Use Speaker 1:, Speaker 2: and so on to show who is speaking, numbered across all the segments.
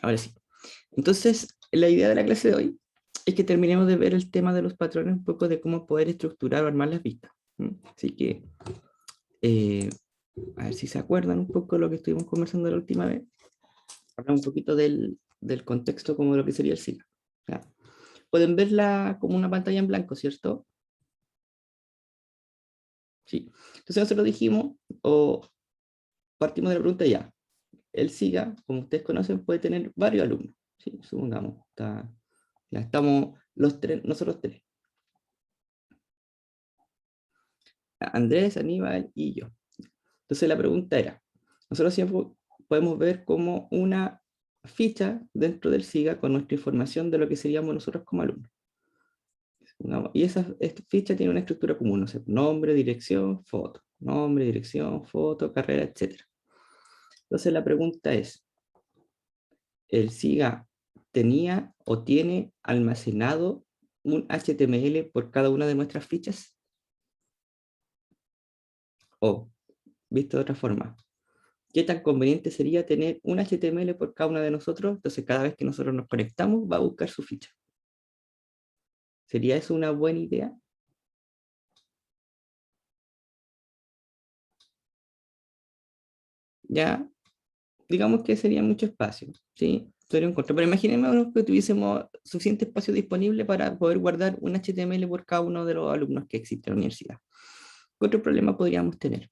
Speaker 1: Ahora sí. Entonces, la idea de la clase de hoy es que terminemos de ver el tema de los patrones, un poco de cómo poder estructurar o armar las vistas. Así que, eh, a ver si se acuerdan un poco de lo que estuvimos conversando la última vez. Hablamos un poquito del contexto como de lo que sería el SIGA. ¿Ya? Pueden verla como una pantalla en blanco, ¿cierto? Sí. Entonces nosotros dijimos, o partimos de la pregunta ya. El SIGA, como ustedes conocen, puede tener varios alumnos. ¿Sí? Supongamos, ya estamos los tres, nosotros tres. Andrés, Aníbal y yo. Entonces la pregunta era, nosotros siempre podemos ver como una ficha dentro del SIGA con nuestra información de lo que seríamos nosotros como alumnos. Y esta ficha tiene una estructura común, no sé, nombre, dirección, foto, carrera, etc. Entonces la pregunta es, ¿el SIGA tenía o tiene almacenado un HTML por cada una de nuestras fichas? O, visto de otra forma, ¿qué tan conveniente sería tener un HTML por cada uno de nosotros? Entonces, cada vez que nosotros nos conectamos, va a buscar su ficha. ¿Sería eso una buena idea? Ya, digamos que sería mucho espacio, ¿sí? Sería un control. Pero imaginemos que tuviésemos suficiente espacio disponible para poder guardar un HTML por cada uno de los alumnos que existe en la universidad. ¿Qué otro problema podríamos tener?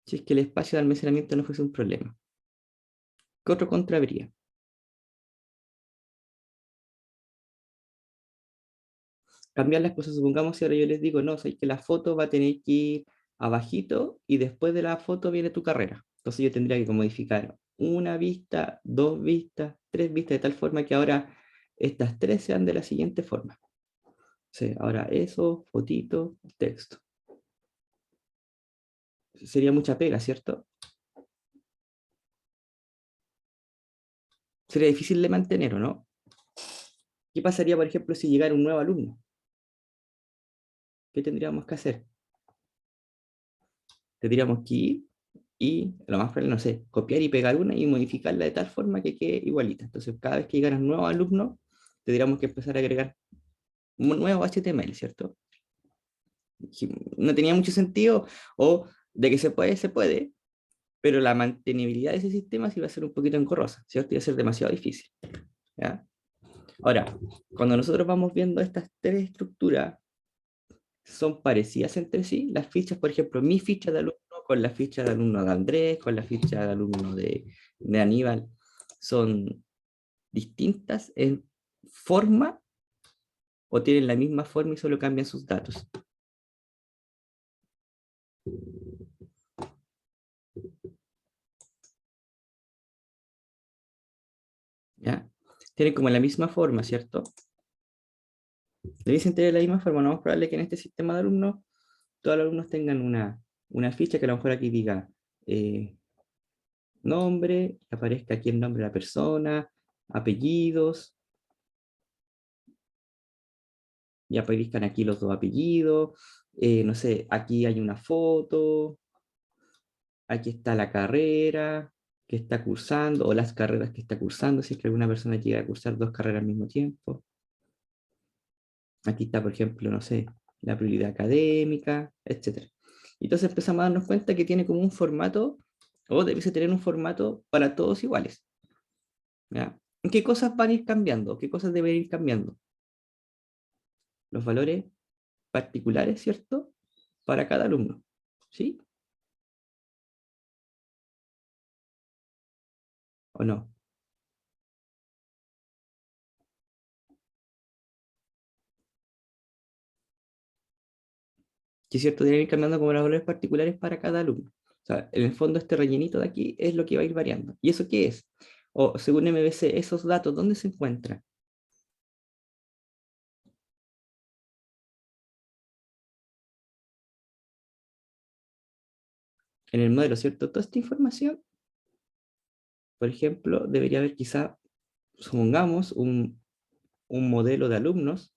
Speaker 1: Si es que el espacio de almacenamiento no fuese un problema. ¿Qué otro contra habría? Cambiar las cosas, supongamos si ahora yo les digo, no, sé que la foto va a tener que ir abajito y después de la foto viene tu carrera. Entonces yo tendría que modificar una vista, dos vistas, tres vistas, de tal forma que ahora estas tres sean de la siguiente forma. Sí, ahora eso, fotito, texto. Sería mucha pega, ¿cierto? Sería difícil de mantener, ¿o no? ¿Qué pasaría, por ejemplo, si llegara un nuevo alumno? ¿Qué tendríamos que hacer? Tendríamos que ir y, lo más probable, no sé, copiar y pegar una y modificarla de tal forma que quede igualita. Entonces, cada vez que llegaran nuevos alumnos, tendríamos que empezar a agregar un nuevo HTML, ¿cierto? No tenía mucho sentido, o de que se puede, pero la mantenibilidad de ese sistema sí va a ser un poquito engorrosa, ¿cierto? Y va a ser demasiado difícil, ¿ya? Ahora, cuando nosotros vamos viendo estas tres estructuras, son parecidas entre sí. Las fichas, por ejemplo, mi ficha de alumno con la ficha de alumno de Andrés, con la ficha de alumno de Aníbal, son distintas en forma o tienen la misma forma y solo cambian sus datos. ¿Ya? Tienen como la misma forma, ¿cierto? Deben tener la misma forma. No es probable que en este sistema de alumnos todos los alumnos tengan una ficha que a lo mejor aquí diga eh, nombre, que aparezca aquí el nombre de la persona, apellidos, y aparezcan aquí los dos apellidos, no sé, aquí hay una foto, aquí está la carrera que está cursando, o las carreras que está cursando, si es que alguna persona llega a cursar dos carreras al mismo tiempo. Aquí está, por ejemplo, no sé, la prioridad académica, etcétera. Entonces empezamos a darnos cuenta que tiene como un formato, o debiese tener un formato para todos iguales. ¿Ya? ¿Qué cosas van a ir cambiando? ¿Qué cosas deben ir cambiando? Los valores particulares, ¿cierto? Para cada alumno. ¿Sí? ¿O no? Que es cierto, deben ir cambiando como los valores particulares para cada alumno. O sea, en el fondo este rellenito de aquí es lo que va a ir variando. ¿Y eso qué es? O según MVC, esos datos, ¿dónde se encuentran? En el modelo, ¿cierto? Toda esta información, por ejemplo, debería haber quizá, supongamos, un modelo de alumnos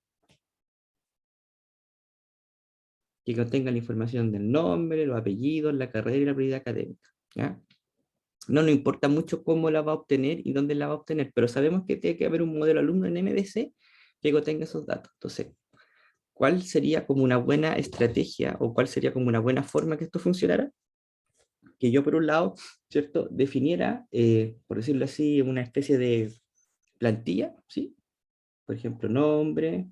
Speaker 1: que contenga la información del nombre, los apellidos, la carrera y la prioridad académica. ¿Ya? No nos importa mucho cómo la va a obtener y dónde la va a obtener, pero sabemos que tiene que haber un modelo alumno en MDC que contenga esos datos. Entonces, ¿cuál sería como una buena estrategia o cuál sería como una buena forma que esto funcionara? Que yo, por un lado, ¿cierto? Definiera, por decirlo así, una especie de plantilla, ¿sí? Por ejemplo, nombre,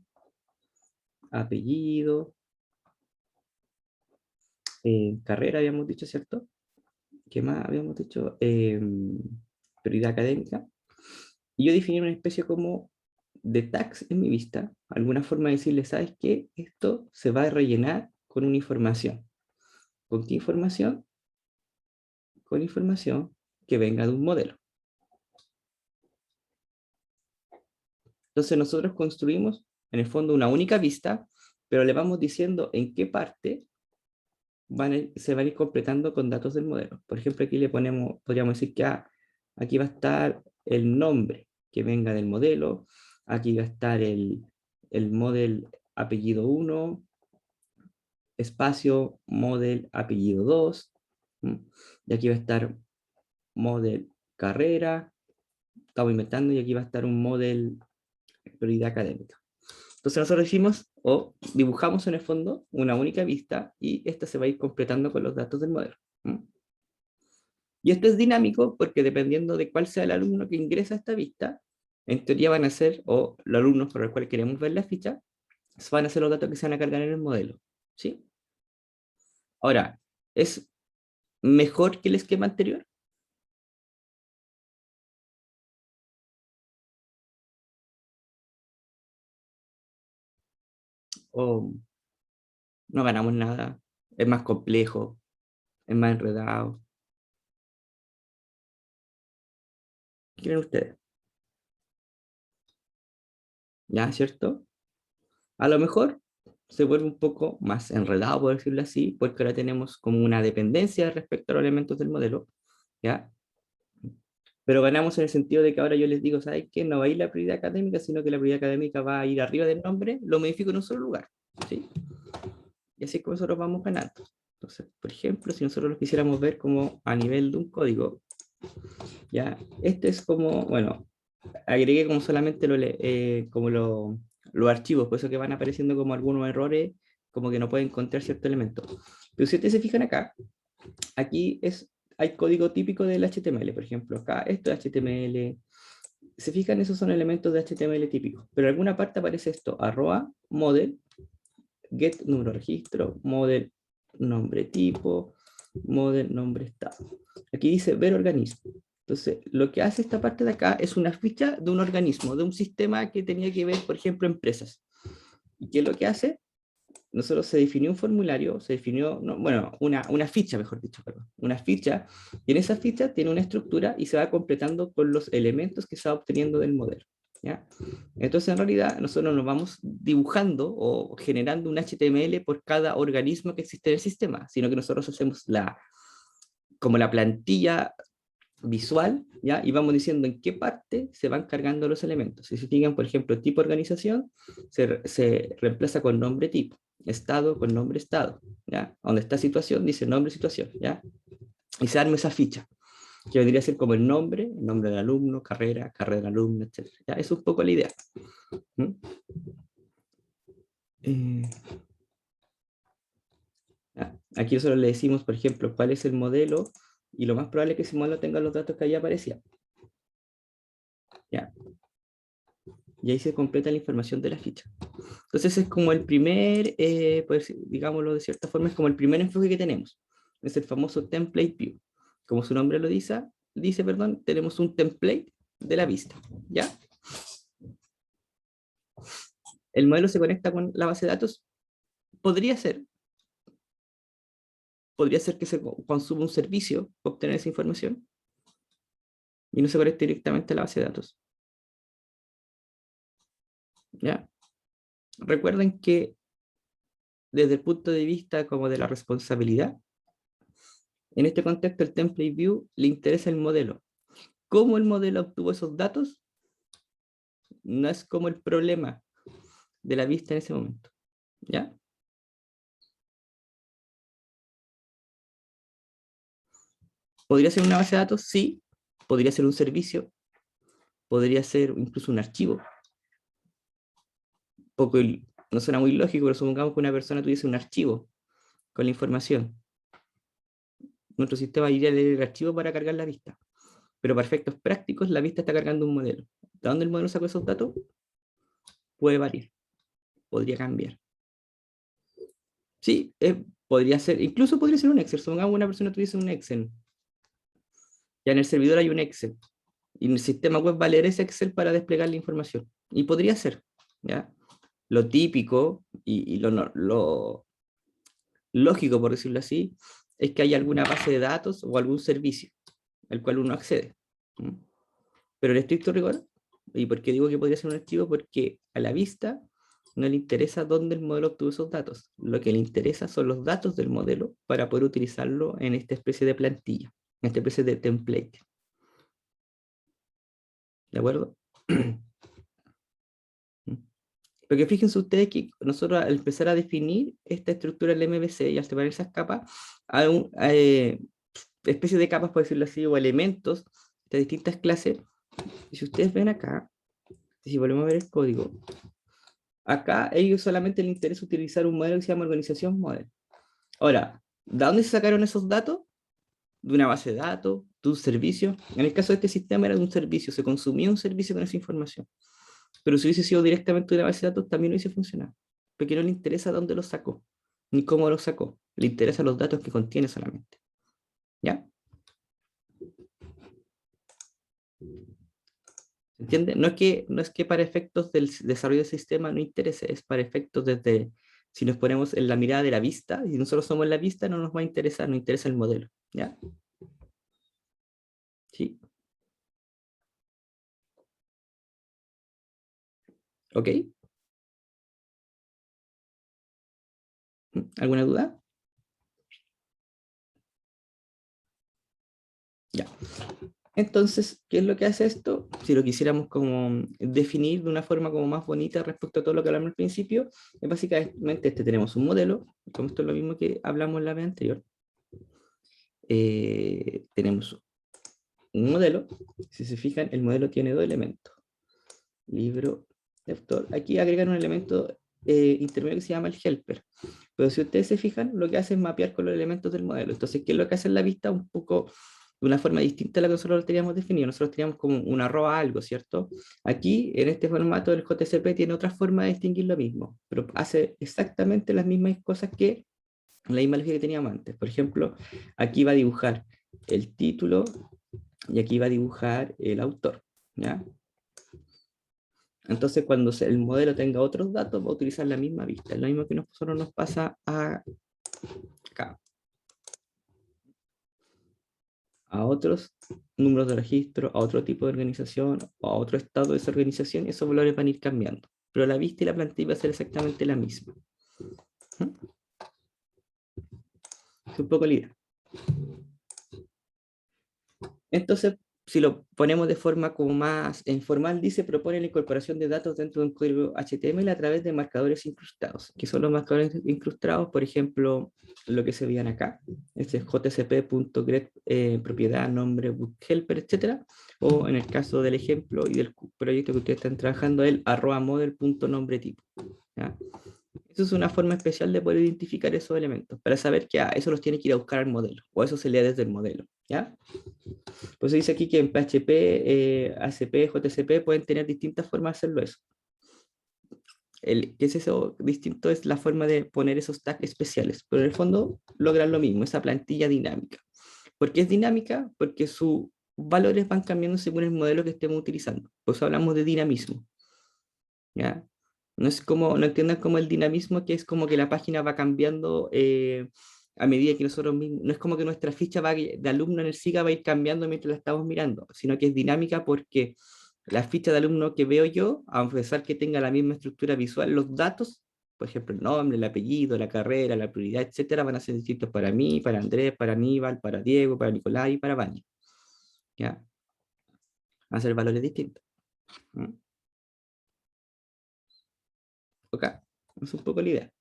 Speaker 1: apellido, carrera, habíamos dicho, ¿cierto? ¿Qué más habíamos dicho? Prioridad académica. Y yo definir una especie como de tags en mi vista, alguna forma de decirle, ¿sabes qué? Esto se va a rellenar con una información. ¿Con qué información? Con información que venga de un modelo. Entonces nosotros construimos en el fondo una única vista, pero le vamos diciendo en qué parte se van a ir completando con datos del modelo. Por ejemplo, aquí le ponemos, podríamos decir que aquí va a estar el nombre que venga del modelo, aquí va a estar el model apellido 1, espacio model apellido 2, y aquí va a estar model carrera, estamos inventando, y aquí va a estar un model prioridad académica. Entonces nosotros hicimos o dibujamos en el fondo una única vista y esta se va a ir completando con los datos del modelo. Y esto es dinámico porque dependiendo de cuál sea el alumno que ingresa a esta vista, en teoría van a ser, o los alumnos por los cuales queremos ver la ficha, van a ser los datos que se van a cargar en el modelo. ¿Sí? Ahora, ¿es mejor que el esquema anterior? ¿O no ganamos nada? ¿Es más complejo? ¿Es más enredado? ¿Qué creen ustedes? ¿Ya? ¿Cierto? A lo mejor se vuelve un poco más enredado, por decirlo así, porque ahora tenemos como una dependencia respecto a los elementos del modelo, ¿ya? Pero ganamos en el sentido de que ahora yo les digo, ¿sabes qué? No va a ir la prioridad académica, sino que la prioridad académica va a ir arriba del nombre, lo modifico en un solo lugar, ¿sí? Y así es como nosotros vamos ganando. Entonces, por ejemplo, si nosotros lo quisiéramos ver como a nivel de un código, ¿ya? Este es como, bueno, agregué como solamente como los archivos, por eso que van apareciendo como algunos errores, como que no pueden encontrar cierto elemento. Pero si ustedes se fijan acá, aquí hay código típico del HTML, por ejemplo, acá esto es HTML. Se fijan, esos son elementos de HTML típicos, pero en alguna parte aparece esto, arroba model, get número de registro, model nombre tipo, model nombre estado. Aquí dice ver organismo. Entonces, lo que hace esta parte de acá es una ficha de un organismo, de un sistema que tenía que ver, por ejemplo, empresas. ¿Y qué es lo que hace? Nosotros se definió un formulario, se definió, no, bueno, una ficha, mejor dicho, perdón, una ficha, y en esa ficha tiene una estructura y se va completando con los elementos que se va obteniendo del modelo. ¿Ya? Entonces, en realidad, nosotros nos vamos dibujando o generando un HTML por cada organismo que existe en el sistema, sino que nosotros hacemos como la plantilla visual, ¿ya? Y vamos diciendo en qué parte se van cargando los elementos. Si se fijan, por ejemplo, tipo organización se reemplaza con nombre tipo, estado con nombre estado, ¿ya? Donde está situación, dice nombre situación, ¿ya? Y se arma esa ficha, que vendría a ser como el nombre del alumno, carrera, carrera del alumno, etcétera. ¿Ya? Es un poco la idea. ¿Mm? Eh, Aquí nosotros le decimos, por ejemplo, cuál es el modelo, y lo más probable es que ese modelo tenga los datos que ahí aparecían. ¿Ya? Y ahí se completa la información de la ficha. Entonces es como el primer, pues, digámoslo de cierta forma, es como el primer enfoque que tenemos. Es el famoso template view. Como su nombre lo dice, perdón, tenemos un template de la vista. ¿Ya? El modelo se conecta con la base de datos. Podría ser, podría ser que se consuma un servicio para obtener esa información y no se conecte directamente a la base de datos. ¿Ya? Recuerden que desde el punto de vista como de la responsabilidad, en este contexto el template view le interesa el modelo. ¿Cómo el modelo obtuvo esos datos? No es como el problema de la vista en ese momento. ¿Ya? ¿Podría ser una base de datos? Sí. ¿Podría ser un servicio? ¿Podría ser incluso un archivo? Poco, no suena muy lógico, pero supongamos que una persona tuviese un archivo con la información. Nuestro sistema iría a leer el archivo para cargar la vista. Pero para efectos prácticos, la vista está cargando un modelo. ¿De dónde el modelo sacó esos datos? Puede variar, podría cambiar. Sí, podría ser, incluso podría ser un Excel. Supongamos que una persona tuviese un Excel. Ya en el servidor hay un Excel. Y en el sistema web va a leer ese Excel para desplegar la información. Y podría ser, ¿ya? Lo típico y lo lógico, por decirlo así, es que haya alguna base de datos o algún servicio al cual uno accede. ¿Mm? Pero el estricto rigor, ¿y por qué digo que podría ser un archivo? Porque a la vista no le interesa dónde el modelo obtuvo esos datos. Lo que le interesa son los datos del modelo para poder utilizarlo en esta especie de plantilla, en esta especie de template. ¿De acuerdo? Porque fíjense ustedes que nosotros al empezar a definir esta estructura del MVC y al separar esas capas, hay especies de capas, por decirlo así, o elementos de distintas clases. Y si ustedes ven acá, si volvemos a ver el código, acá a ellos solamente les interesa utilizar un modelo que se llama organización model. Ahora, ¿de dónde se sacaron esos datos? De una base de datos, de un servicio. En el caso de este sistema era de un servicio, se consumía un servicio con esa información. Pero si hubiese sido directamente de una base de datos, también hubiese funcionado. Porque no le interesa dónde lo sacó, ni cómo lo sacó. Le interesan los datos que contiene solamente. ¿Ya? ¿Se entiende? No es que para efectos del desarrollo del sistema no interese, es para efectos desde, si nos ponemos en la mirada de la vista, y nosotros somos la vista, no nos va a interesar, nos interesa el modelo. ¿Ya? ¿Sí? ¿Ok? ¿Alguna duda? Ya. Entonces, ¿qué es lo que hace esto? Si lo quisiéramos como definir de una forma como más bonita respecto a todo lo que hablamos al principio, es básicamente tenemos un modelo, como esto es lo mismo que hablamos en la vez anterior. Tenemos un modelo, si se fijan, el modelo tiene dos elementos, libro, lector. Aquí agregan un elemento intermedio que se llama el helper. Pero si ustedes se fijan, lo que hace es mapear con los elementos del modelo. Entonces, ¿qué es lo que hace en la vista? Un poco de una forma distinta a la que nosotros lo teníamos definido. Nosotros teníamos como una arroba algo, ¿cierto? Aquí, en este formato del JCP, tiene otra forma de distinguir lo mismo, pero hace exactamente las mismas cosas que la misma lógica que teníamos antes. Por ejemplo, aquí va a dibujar el título y aquí va a dibujar el autor, ¿ya? Entonces, cuando el modelo tenga otros datos, va a utilizar la misma vista. Es lo mismo que nosotros nos pasa acá. A otros números de registro, a otro tipo de organización, o a otro estado de esa organización, esos valores van a ir cambiando. Pero la vista y la plantilla va a ser exactamente la misma. Es un poco la idea. Entonces, si lo ponemos de forma como más informal, dice, propone la incorporación de datos dentro de un código HTML a través de marcadores incrustados, que son los marcadores incrustados, por ejemplo, lo que se veían acá, este es jcp.get, propiedad, nombre, book helper, etcétera, o en el caso del ejemplo y del proyecto que ustedes están trabajando, el arroba model.nombre tipo. ¿Ya? Eso es una forma especial de poder identificar esos elementos, para saber que eso los tiene que ir a buscar al modelo, o eso se lee desde el modelo. ¿Ya? Pues dice aquí que en PHP, ACP, JCP pueden tener distintas formas de hacerlo eso. ¿Qué es eso distinto? Es la forma de poner esos tags especiales, pero en el fondo logran lo mismo, esa plantilla dinámica. ¿Por qué es dinámica? Porque sus valores van cambiando según el modelo que estemos utilizando. Por eso hablamos de dinamismo. ¿Ya? No es como, no entiendan como el dinamismo, que es como que la página va cambiando a medida que nosotros mismos, no es como que nuestra ficha de alumno en el SIGA va a ir cambiando mientras la estamos mirando, sino que es dinámica porque la ficha de alumno que veo yo, a pesar que tenga la misma estructura visual, los datos, por ejemplo, el nombre, el apellido, la carrera, la prioridad, etcétera, van a ser distintos para mí, para Andrés, para Aníbal, para Diego, para Nicolás y para Vani. ¿Ya? Van a ser valores distintos. ¿Mm? Ok, es un poco la idea.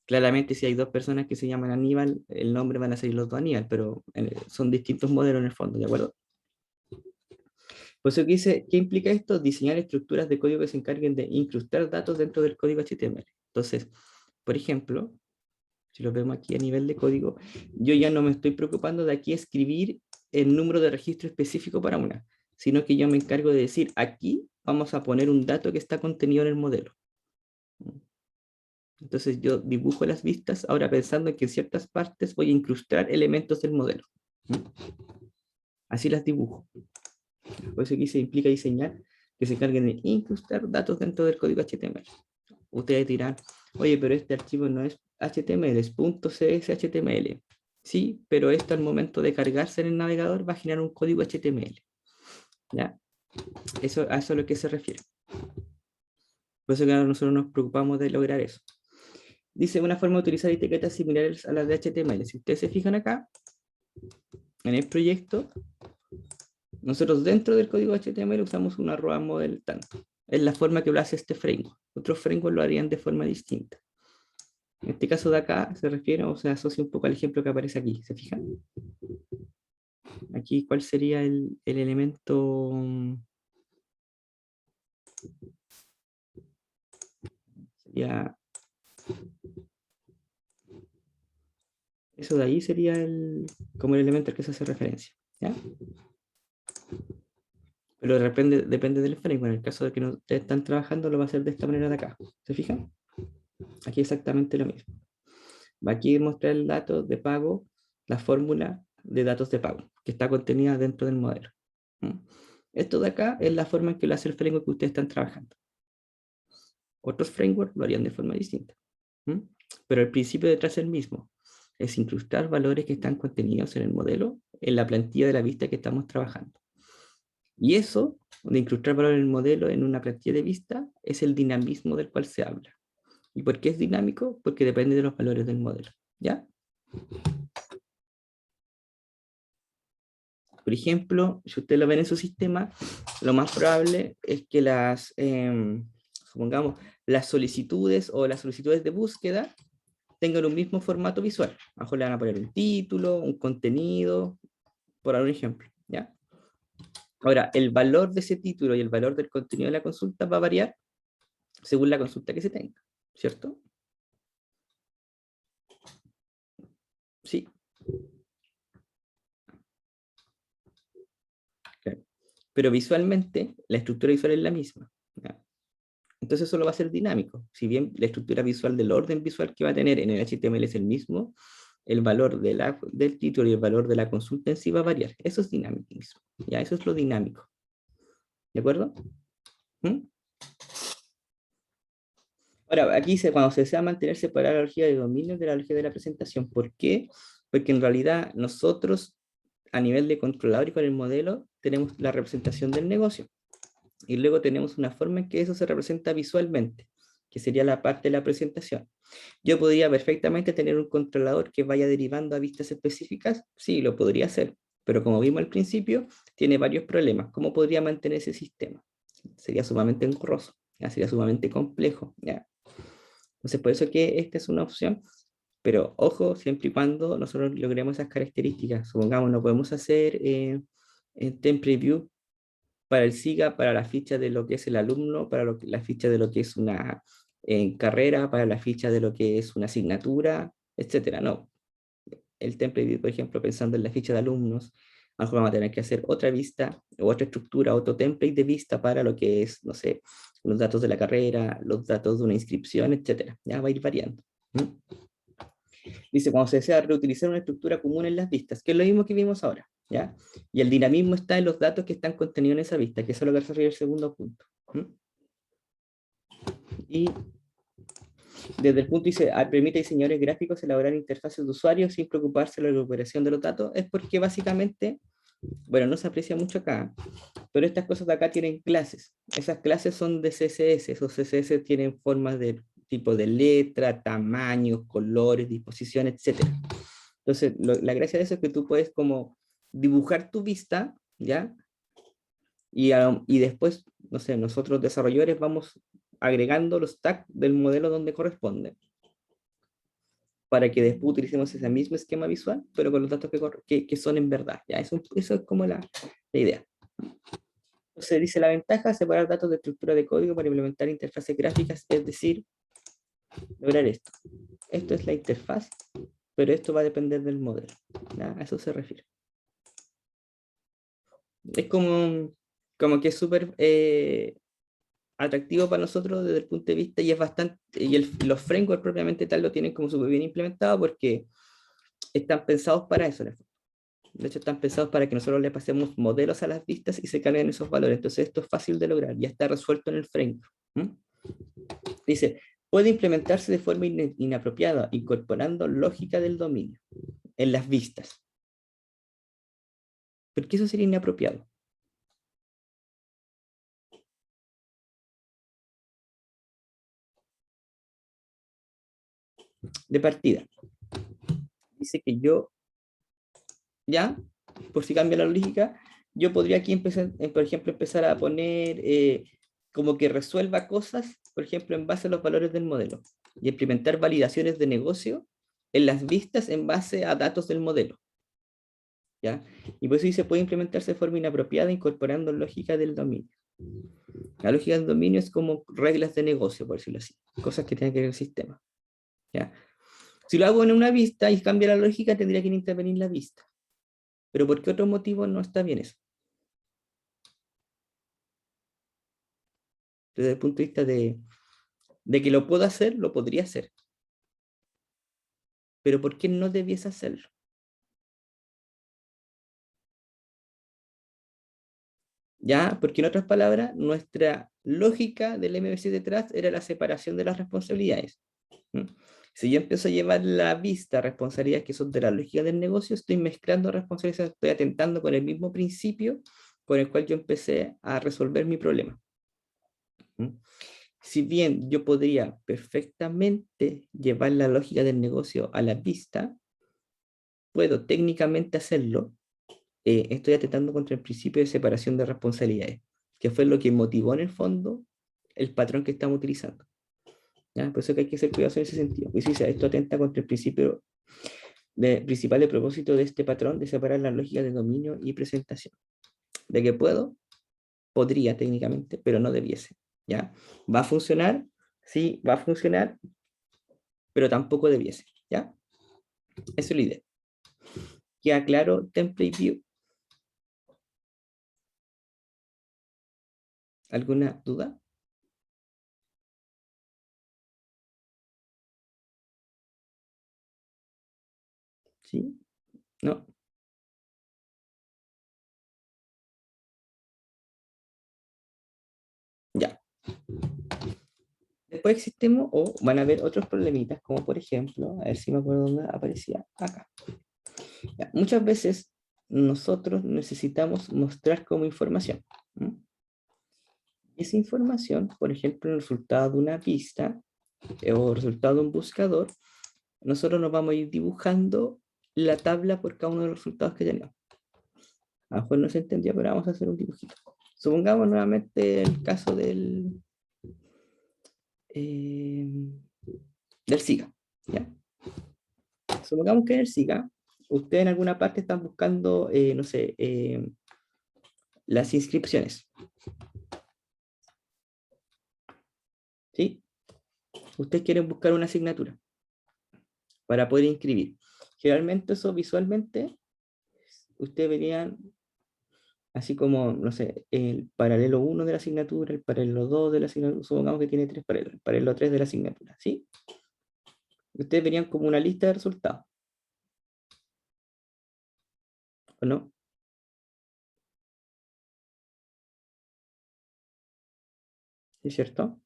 Speaker 1: Claramente, si hay dos personas que se llaman Aníbal, el nombre van a ser los dos Aníbal, pero son distintos modelos en el fondo, ¿de acuerdo? Por eso que dice, ¿qué implica esto? Diseñar estructuras de código que se encarguen de incrustar datos dentro del código HTML. Entonces, por ejemplo, si lo vemos aquí a nivel de código, yo ya no me estoy preocupando de aquí escribir el número de registro específico para una, sino que yo me encargo de decir, aquí vamos a poner un dato que está contenido en el modelo. Entonces yo dibujo las vistas ahora pensando en que en ciertas partes voy a incrustar elementos del modelo. Así las dibujo. Por eso aquí se implica diseñar que se encarguen de incrustar datos dentro del código HTML. Ustedes dirán, oye, pero este archivo no es HTML, es .cshtml. Sí, pero esto al momento de cargarse en el navegador va a generar un código HTML. ¿Ya? A eso es a lo que se refiere. Por eso que nosotros nos preocupamos de lograr eso. Dice una forma de utilizar etiquetas similares a las de HTML. Si ustedes se fijan acá, en el proyecto, nosotros dentro del código HTML usamos una arroba model tanto. Es la forma que lo hace este framework. Otros frameworks lo harían de forma distinta. En este caso de acá se refiere o se asocia un poco al ejemplo que aparece aquí. ¿Se fijan? Aquí, ¿cuál sería el elemento? Sería, eso de ahí sería como el elemento al que se hace referencia. ¿Ya? Pero depende del framework. En el caso de que no ustedes están trabajando, lo va a hacer de esta manera de acá. ¿Se fijan? Aquí exactamente lo mismo. Va aquí a mostrar el dato de pago, la fórmula de datos de pago, que está contenida dentro del modelo. ¿Mm? Esto de acá es la forma en que lo hace el framework que ustedes están trabajando. Otros frameworks lo harían de forma distinta. ¿Mm? Pero el principio detrás es el mismo. Es incrustar valores que están contenidos en el modelo, en la plantilla de la vista que estamos trabajando. Y eso, de incrustar valores en el modelo en una plantilla de vista, es el dinamismo del cual se habla. ¿Y por qué es dinámico? Porque depende de los valores del modelo. ¿Ya? Por ejemplo, si ustedes lo ven en su sistema, lo más probable es que supongamos, las solicitudes o las solicitudes de búsqueda tengan un mismo formato visual. A lo mejor le van a poner un título, un contenido, por dar un ejemplo, ¿ya? Ahora, el valor de ese título y el valor del contenido de la consulta va a variar según la consulta que se tenga, ¿cierto? Sí. Claro. Pero visualmente, la estructura visual es la misma, ¿ya? Entonces eso lo va a ser dinámico. Si bien la estructura visual del orden visual que va a tener en el HTML es el mismo, el valor del título y el valor de la consulta en sí va a variar. Eso es dinámico. Ya, eso es lo dinámico. ¿De acuerdo? ¿Mm? Ahora, aquí cuando se desea mantener separada la lógica de dominio de la lógica de la presentación. ¿Por qué? Porque en realidad nosotros, a nivel de controlador y con el modelo, tenemos la representación del negocio. Y luego tenemos una forma en que eso se representa visualmente, que sería la parte de la presentación. Yo podría perfectamente tener un controlador que vaya derivando a vistas específicas, sí, lo podría hacer, pero como vimos al principio, tiene varios problemas. ¿Cómo podría mantener ese sistema? Sería sumamente engorroso, ¿ya? Sería sumamente complejo, ¿ya? Entonces, por eso que esta es una opción, pero ojo, siempre y cuando nosotros logremos esas características. Supongamos, no podemos hacer template view para el SIGA, para la ficha de lo que es el alumno, para la ficha de lo que es una carrera, para la ficha de lo que es una asignatura, etcétera. No, el template, por ejemplo, pensando en la ficha de alumnos, a lo mejor vamos a tener que hacer otra vista, o otra estructura, otro template de vista para lo que es, no sé, los datos de la carrera, los datos de una inscripción, etcétera. Ya va a ir variando. ¿Mm? Dice, cuando se desea reutilizar una estructura común en las vistas, que es lo mismo que vimos ahora, ¿ya? Y el dinamismo está en los datos que están contenidos en esa vista, que eso es lo que refiere el segundo punto. ¿Mm? Y desde el punto dice, permite a diseñadores gráficos elaborar interfaces de usuario sin preocuparse de la recuperación de los datos, es porque básicamente, bueno, no se aprecia mucho acá, pero estas cosas de acá tienen clases. Esas clases son de CSS, esos CSS tienen formas de tipo de letra, tamaños, colores, disposición, etcétera. Entonces, la gracia de eso es que tú puedes como dibujar tu vista, ¿ya? Y después, no sé, nosotros desarrolladores vamos agregando los tags del modelo donde corresponde. para que después utilicemos ese mismo esquema visual, pero con los datos que son en verdad. ¿Ya? Eso es como la idea. Entonces dice la ventaja, separar datos de estructura de código para implementar interfaces gráficas, es decir, lograr esto. Esto es la interfaz, pero esto va a depender del modelo. ¿Ya? A eso se refiere. Es como que es súper atractivo para nosotros desde el punto de vista y es bastante, los frameworks propiamente tal lo tienen como súper bien implementado porque están pensados para eso. De hecho, están pensados para que nosotros le pasemos modelos a las vistas y se carguen esos valores. Entonces, esto es fácil de lograr, ya está resuelto en el framework. Dice, puede implementarse de forma inapropiada, incorporando lógica del dominio en las vistas. ¿Por qué eso sería inapropiado? De partida, dice que yo, ya, por si cambia la lógica, yo podría aquí empezar, por ejemplo, empezar a poner como que resuelva cosas, por ejemplo, en base a los valores del modelo y implementar validaciones de negocio en las vistas en base a datos del modelo. ¿Ya? Y por eso dice, puede implementarse de forma inapropiada incorporando lógica del dominio. La lógica del dominio es como reglas de negocio, por decirlo así, cosas que tienen que ver con el sistema. ¿Ya? Si lo hago en una vista y cambia la lógica, tendría que intervenir la vista. Pero ¿por qué otro motivo no está bien eso? Desde el punto de vista de que lo puedo hacer, lo podría hacer. Pero ¿por qué no debiese hacerlo? ¿Ya? Porque en otras palabras, nuestra lógica del MVC detrás era la separación de las responsabilidades. ¿Mm? Si yo empiezo a llevar la vista a responsabilidades que son de la lógica del negocio, estoy mezclando responsabilidades, estoy atentando con el mismo principio con el cual yo empecé a resolver mi problema. ¿Mm? Si bien yo podría perfectamente llevar la lógica del negocio a la vista, puedo técnicamente hacerlo, estoy atentando contra el principio de separación de responsabilidades, que fue lo que motivó en el fondo el patrón que estamos utilizando. ¿Ya? Por eso que hay que ser cuidadosos en ese sentido. Pues sí, esto atenta contra el principio principal de propósito de este patrón de separar la lógica de dominio y presentación. ¿De que puedo? Podría técnicamente, pero no debiese. ¿Ya? ¿Va a funcionar? Sí, va a funcionar, pero tampoco debiese. ¿Ya? Eso es la idea. ¿Queda claro template view? ¿Alguna duda? ¿Sí? ¿No? Ya. Después existimos o van a haber otros problemitas, como por ejemplo, a ver si me acuerdo dónde aparecía acá. Ya, muchas veces nosotros necesitamos mostrar como información. ¿Mm? Esa información, por ejemplo, el resultado de una pista o resultado de un buscador, nosotros nos vamos a ir dibujando la tabla por cada uno de los resultados que tenemos. A lo mejor no se entendió, pero vamos a hacer un dibujito. Supongamos nuevamente el caso eh, del SIGA. ¿Ya? Supongamos que en el SIGA, ustedes en alguna parte están buscando, no sé, las inscripciones. ¿Sí? Ustedes quieren buscar una asignatura para poder inscribir. Generalmente eso visualmente, ustedes verían así como, no sé, el paralelo 1 de la asignatura, el paralelo 2 de la asignatura, supongamos que tiene tres paralelos, el paralelo 3 de la asignatura, ¿sí? Ustedes verían como una lista de resultados, ¿o no? ¿Es cierto?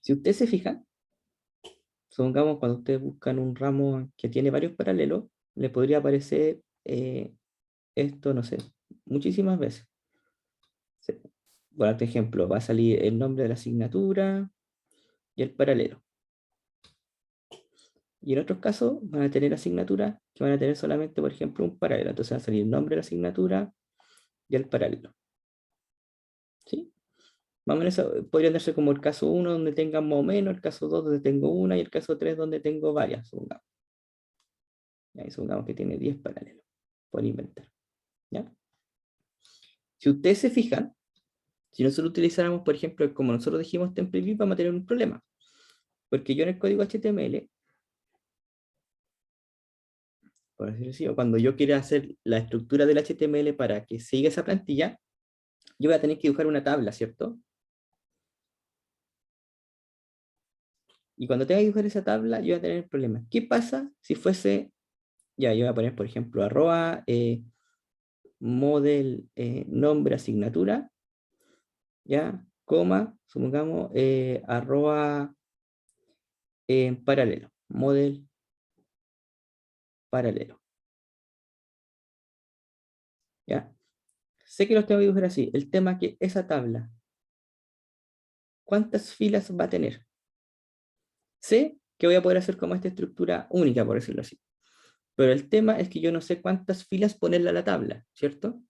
Speaker 1: Si ustedes se fijan, supongamos cuando ustedes buscan un ramo que tiene varios paralelos, le podría aparecer esto, no sé, muchísimas veces. Sí. Por ejemplo, va a salir el nombre de la asignatura y el paralelo. Y en otros casos van a tener asignaturas que van a tener solamente, por ejemplo, un paralelo. Entonces va a salir el nombre de la asignatura y el paralelo. ¿Sí? Más o menos eso podría darse como el caso 1 donde tenga más o menos, el caso 2 donde tengo una y el caso 3 donde tengo varias, supongamos. Y supongamos que tiene 10 paralelos por inventar. ¿Ya? Si ustedes se fijan, si nosotros utilizáramos, por ejemplo, como nosotros dijimos template view, vamos a tener un problema. Porque yo en el código HTML, por decirlo así, o cuando yo quiera hacer la estructura del HTML para que siga esa plantilla, yo voy a tener que dibujar una tabla, ¿cierto? Y cuando tenga que dibujar esa tabla, yo voy a tener problemas. ¿Qué pasa si fuese, ya, yo voy a poner, por ejemplo, arroba model nombre asignatura, ya, coma, supongamos, arroba paralelo, model paralelo, ya. Sé que los tengo que dibujar así. El tema es que esa tabla, ¿cuántas filas va a tener? Sé que voy a poder hacer como esta estructura única, por decirlo así. Pero el tema es que yo no sé cuántas filas ponerle a la tabla, ¿cierto?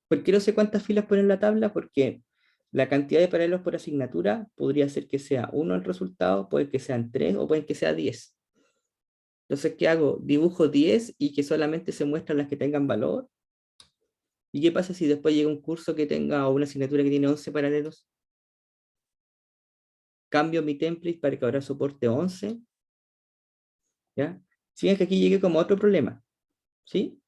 Speaker 1: ¿Por qué no sé cuántas filas poner en la tabla? Porque la cantidad de paralelos por asignatura podría ser que sea 1 el resultado, puede que sean 3 o puede que sea 10. Entonces, ¿qué hago? Dibujo 10 y que solamente se muestran las que tengan valor. ¿Y qué pasa si después llega un curso que tenga o una asignatura que tiene 11 paralelos? Cambio mi template para que ahora soporte 11. ¿Ya? Si ven que aquí llegué como a otro problema, ¿sí?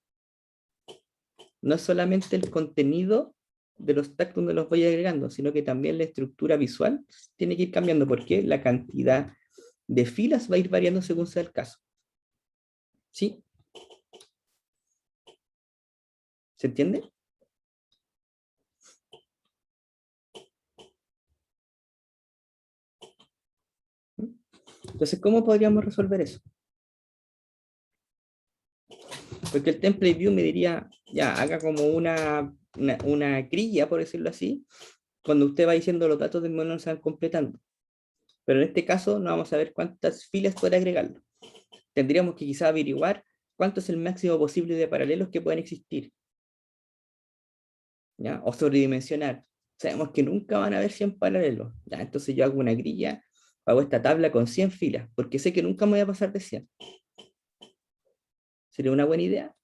Speaker 1: No es solamente el contenido de los tags donde los voy agregando, sino que también la estructura visual tiene que ir cambiando porque la cantidad de filas va a ir variando según sea el caso. ¿Sí? ¿Se entiende? Entonces, ¿cómo podríamos resolver eso? Porque el template view me diría, ya, haga como una grilla, por decirlo así, cuando usted va diciendo los datos del modelo se van completando. Pero en este caso no vamos a ver cuántas filas puede agregarlo. Tendríamos que quizá averiguar cuánto es el máximo posible de paralelos que pueden existir, ¿ya? O sobredimensionar. Sabemos que nunca van a haber 100 paralelos, ¿ya? Entonces yo hago una grilla, hago esta tabla con 100 filas, porque sé que nunca me voy a pasar de 100. ¿Sería una buena idea?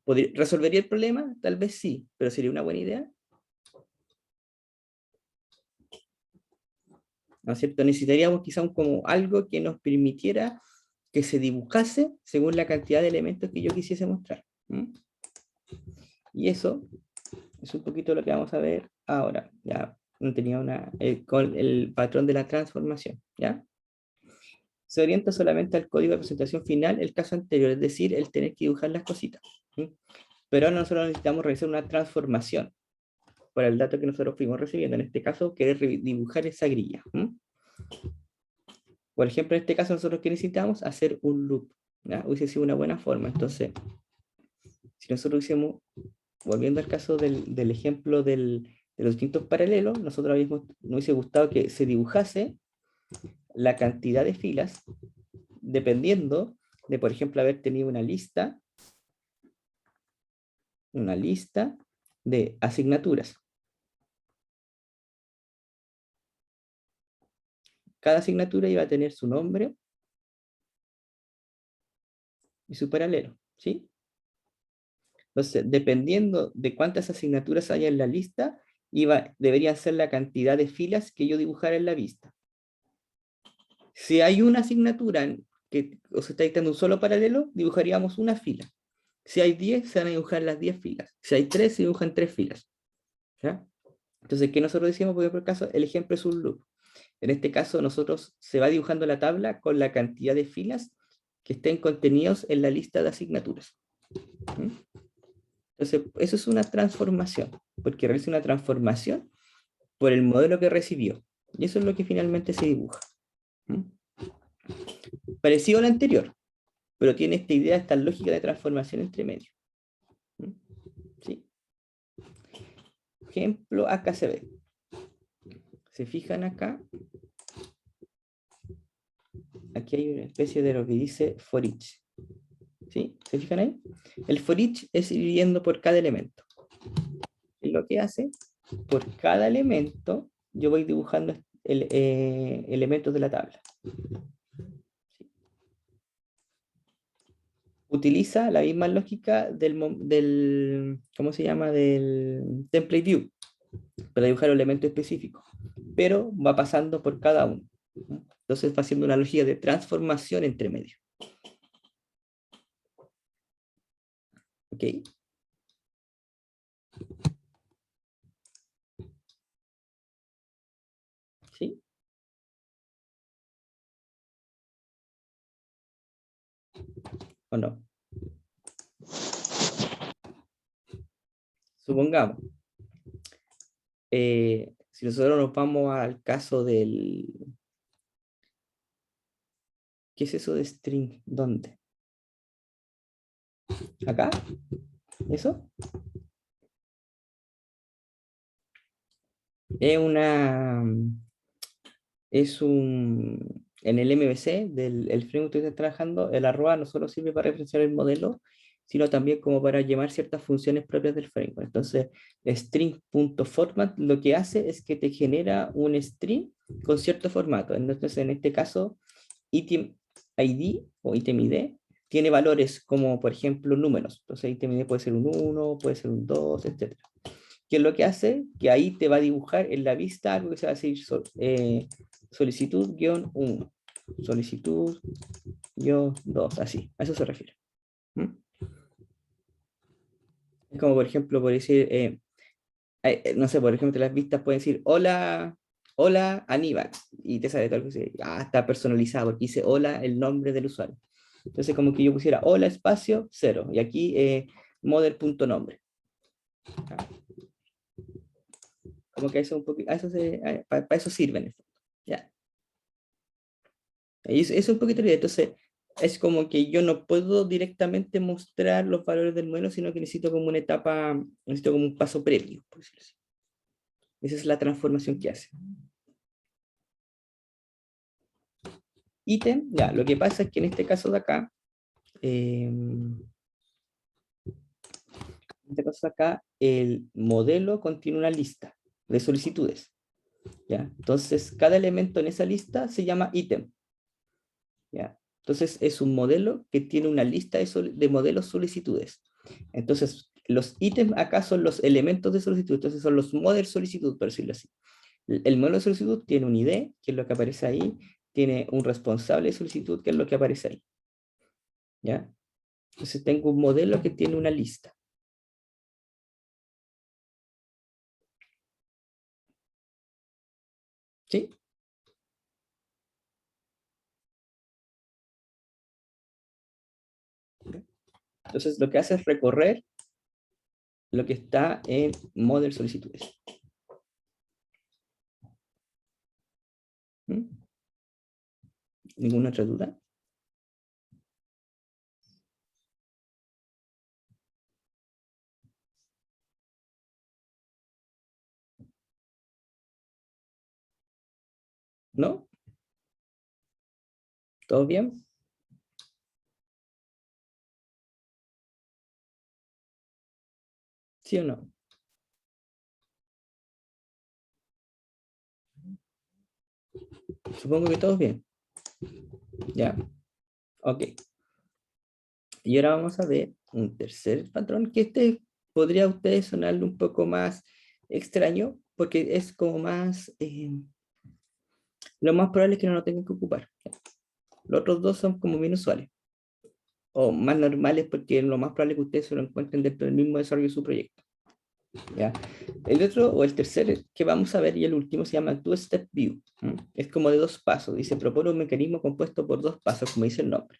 Speaker 1: ¿Resolvería el problema? Tal vez sí, pero ¿sería una buena idea? ¿No es cierto? Necesitaríamos quizá como algo que nos permitiera que se dibujase según la cantidad de elementos que yo quisiese mostrar. ¿Mm? Y eso es un poquito lo que vamos a ver ahora. Ya no tenía con el patrón de la transformación. ¿Ya? Se orienta solamente al código de presentación final, el caso anterior, es decir, el tener que dibujar las cositas. ¿Sí? Pero ahora nosotros necesitamos realizar una transformación por el dato que nosotros fuimos recibiendo. En este caso, querer dibujar esa grilla. ¿Sí? Por ejemplo, en este caso, nosotros que necesitamos hacer un loop. ¿Ya? Hubiese sido una buena forma. Entonces, si nosotros hiciéramos, volviendo al caso del ejemplo de los distintos paralelos, nosotros nos hubiese gustado que se dibujase la cantidad de filas dependiendo de, por ejemplo, haber tenido una lista de asignaturas. Cada asignatura iba a tener su nombre y su paralelo, ¿sí? Entonces, dependiendo de cuántas asignaturas haya en la lista, debería ser la cantidad de filas que yo dibujara en la vista. Si hay una asignatura que os está dictando un solo paralelo, dibujaríamos una fila. Si hay 10, se van a dibujar las 10 filas. Si hay 3, se dibujan 3 filas. ¿Ya? Entonces, ¿qué nosotros decimos? Porque por caso, el ejemplo es un loop. En este caso, nosotros se va dibujando la tabla con la cantidad de filas que estén contenidos en la lista de asignaturas. ¿Mm? Entonces, eso es una transformación, porque realiza una transformación por el modelo que recibió. Y eso es lo que finalmente se dibuja. ¿Mm? Parecido al anterior, pero tiene esta idea, esta lógica de transformación entre medio. ¿Mm? ¿Sí? Ejemplo, acá se ve. ¿Se fijan acá? Aquí hay una especie de lo que dice for each. ¿Sí? ¿Se fijan ahí? El for each es ir yendo por cada elemento. lo que hace, por cada elemento, yo voy dibujando elementos de la tabla. Utiliza la misma lógica del ¿cómo se llama? Del template view, para dibujar un elemento específico, pero va pasando por cada uno. Entonces va haciendo una lógica de transformación entre medio. ¿Ok? ¿Sí? ¿O no? Supongamos, si nosotros nos vamos al caso del... ¿Qué es eso de string? ¿Dónde? ¿Acá? ¿Eso? Es una... Es un... En el MVC del el framework que estoy trabajando, el arroba no solo sirve para referenciar el modelo, sino también como para llamar ciertas funciones propias del framework. Entonces, string.format lo que hace es que te genera un string con cierto formato. Entonces, en este caso, item ID o item ID tiene valores como, por ejemplo, números. Entonces, item ID puede ser un 1, puede ser un 2, etc. ¿Qué es lo que hace? Que ahí te va a dibujar en la vista algo que se va a decir solicitud-1, solicitud-2, así, a eso se refiere. ¿Mm? Es como, por ejemplo, por decir, no sé, por ejemplo, las vistas pueden decir, hola, hola Aníbal, y te sale todo algo así, está personalizado, porque dice hola el nombre del usuario. Entonces, como que yo pusiera hola espacio 0, y aquí model.nombre. Como que eso un poquito, para eso sirven. ¿Ya? Y eso es un poquito la idea. Entonces, es como que yo no puedo directamente mostrar los valores del modelo, sino que necesito como una etapa, necesito como un paso previo, por decirlo así. Esa es la transformación que hace. Ítem, ya, lo que pasa es que en este caso de acá, el modelo contiene una lista de solicitudes. ¿Ya? Entonces, cada elemento en esa lista se llama ítem. ¿Ya? Entonces, es un modelo que tiene una lista de modelos solicitudes. Entonces, los ítems acá son los elementos de solicitud, entonces son los model solicitud, por decirlo así. El modelo de solicitud tiene un ID, que es lo que aparece ahí, tiene un responsable de solicitud, que es lo que aparece ahí. ¿Ya? Entonces tengo un modelo que tiene una lista. ¿Sí? Entonces lo que hace es recorrer lo que está en model solicitudes. ¿Mm? ¿Ninguna otra duda? ¿No? ¿Todo bien? ¿Sí o no? Supongo que todo bien. ¿Ya? Ok. Y ahora vamos a ver un tercer patrón, que este podría a ustedes sonarle un poco más extraño, porque es como más, lo más probable es que no lo tengan que ocupar. Los otros dos son como bien usuales, o más normales, porque lo más probable es que ustedes se lo encuentren dentro del mismo desarrollo de su proyecto. ¿Ya? El otro, o el tercer que vamos a ver, y el último, se llama Two-Step View. Es como de dos pasos, dice, propone un mecanismo compuesto por dos pasos, como dice el nombre.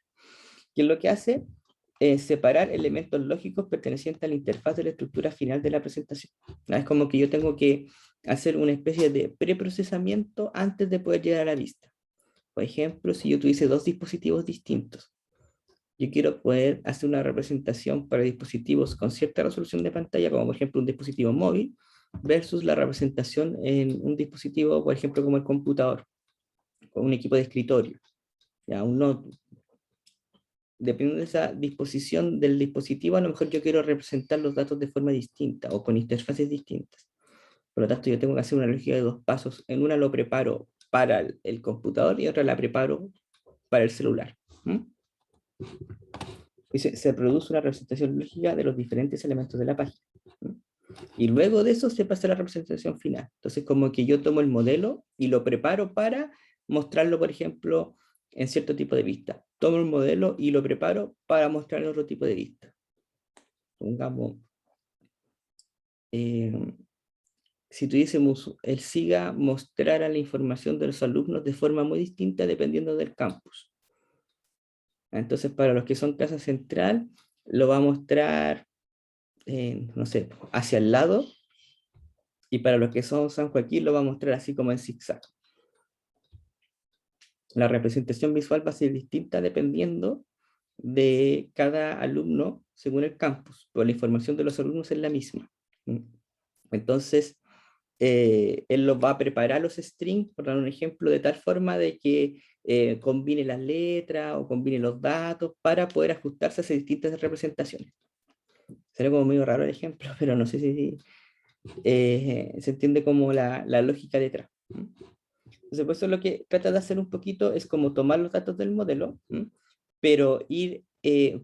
Speaker 1: ¿Qué es lo que hace? Separar elementos lógicos pertenecientes a la interfaz de la estructura final de la presentación. ¿No? Es como que yo tengo que hacer una especie de preprocesamiento antes de poder llegar a la vista. Por ejemplo, si yo tuviese dos dispositivos distintos, yo quiero poder hacer una representación para dispositivos con cierta resolución de pantalla, como por ejemplo un dispositivo móvil, versus la representación en un dispositivo, por ejemplo, como el computador, o un equipo de escritorio, ya, un notebook. dependiendo de esa disposición del dispositivo, a lo mejor yo quiero representar los datos de forma distinta o con interfaces distintas. Por lo tanto, yo tengo que hacer una lógica de dos pasos. En una lo preparo para el computador y otra la preparo para el celular. ¿Mm? Y se produce una representación lógica de los diferentes elementos de la página. ¿Mm? Y luego de eso se pasa a la representación final. Entonces, como que yo tomo el modelo y lo preparo para mostrarlo, por ejemplo, en cierto tipo de vista. Tomo el modelo y lo preparo para mostrar en otro tipo de vista. Pongamos, eh, si tuviésemos el SIGA mostrara la información de los alumnos de forma muy distinta dependiendo del campus. Entonces, para los que son casa central, lo va a mostrar, no sé, hacia el lado, y para los que son San Joaquín lo va a mostrar así como en zigzag. La representación visual va a ser distinta dependiendo de cada alumno según el campus, pero la información de los alumnos es la misma. Entonces, él los va a preparar los strings, por dar un ejemplo, de tal forma de que combine las letras o combine los datos para poder ajustarse a esas distintas representaciones. Sería como medio raro el ejemplo, pero no sé si se entiende como la lógica detrás. Entonces, por eso lo que trata de hacer un poquito es como tomar los datos del modelo, pero ir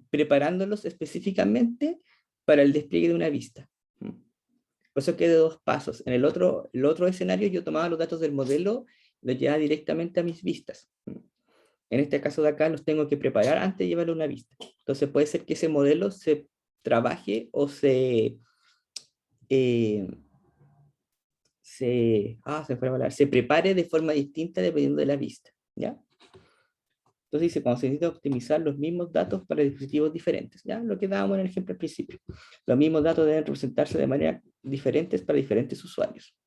Speaker 1: preparándolos específicamente para el despliegue de una vista. Por eso que de dos pasos. En el otro escenario yo tomaba los datos del modelo, los llevaba directamente a mis vistas. En este caso de acá los tengo que preparar antes de llevarlo a una vista. Entonces puede ser que ese modelo se trabaje o eh, se fue a hablar, se prepare de forma distinta dependiendo de la vista. ¿Ya? Entonces dice, cuando se necesita optimizar los mismos datos para dispositivos diferentes, ¿ya? Lo que dábamos en el ejemplo al principio. Los mismos datos deben representarse de manera diferentes para diferentes usuarios.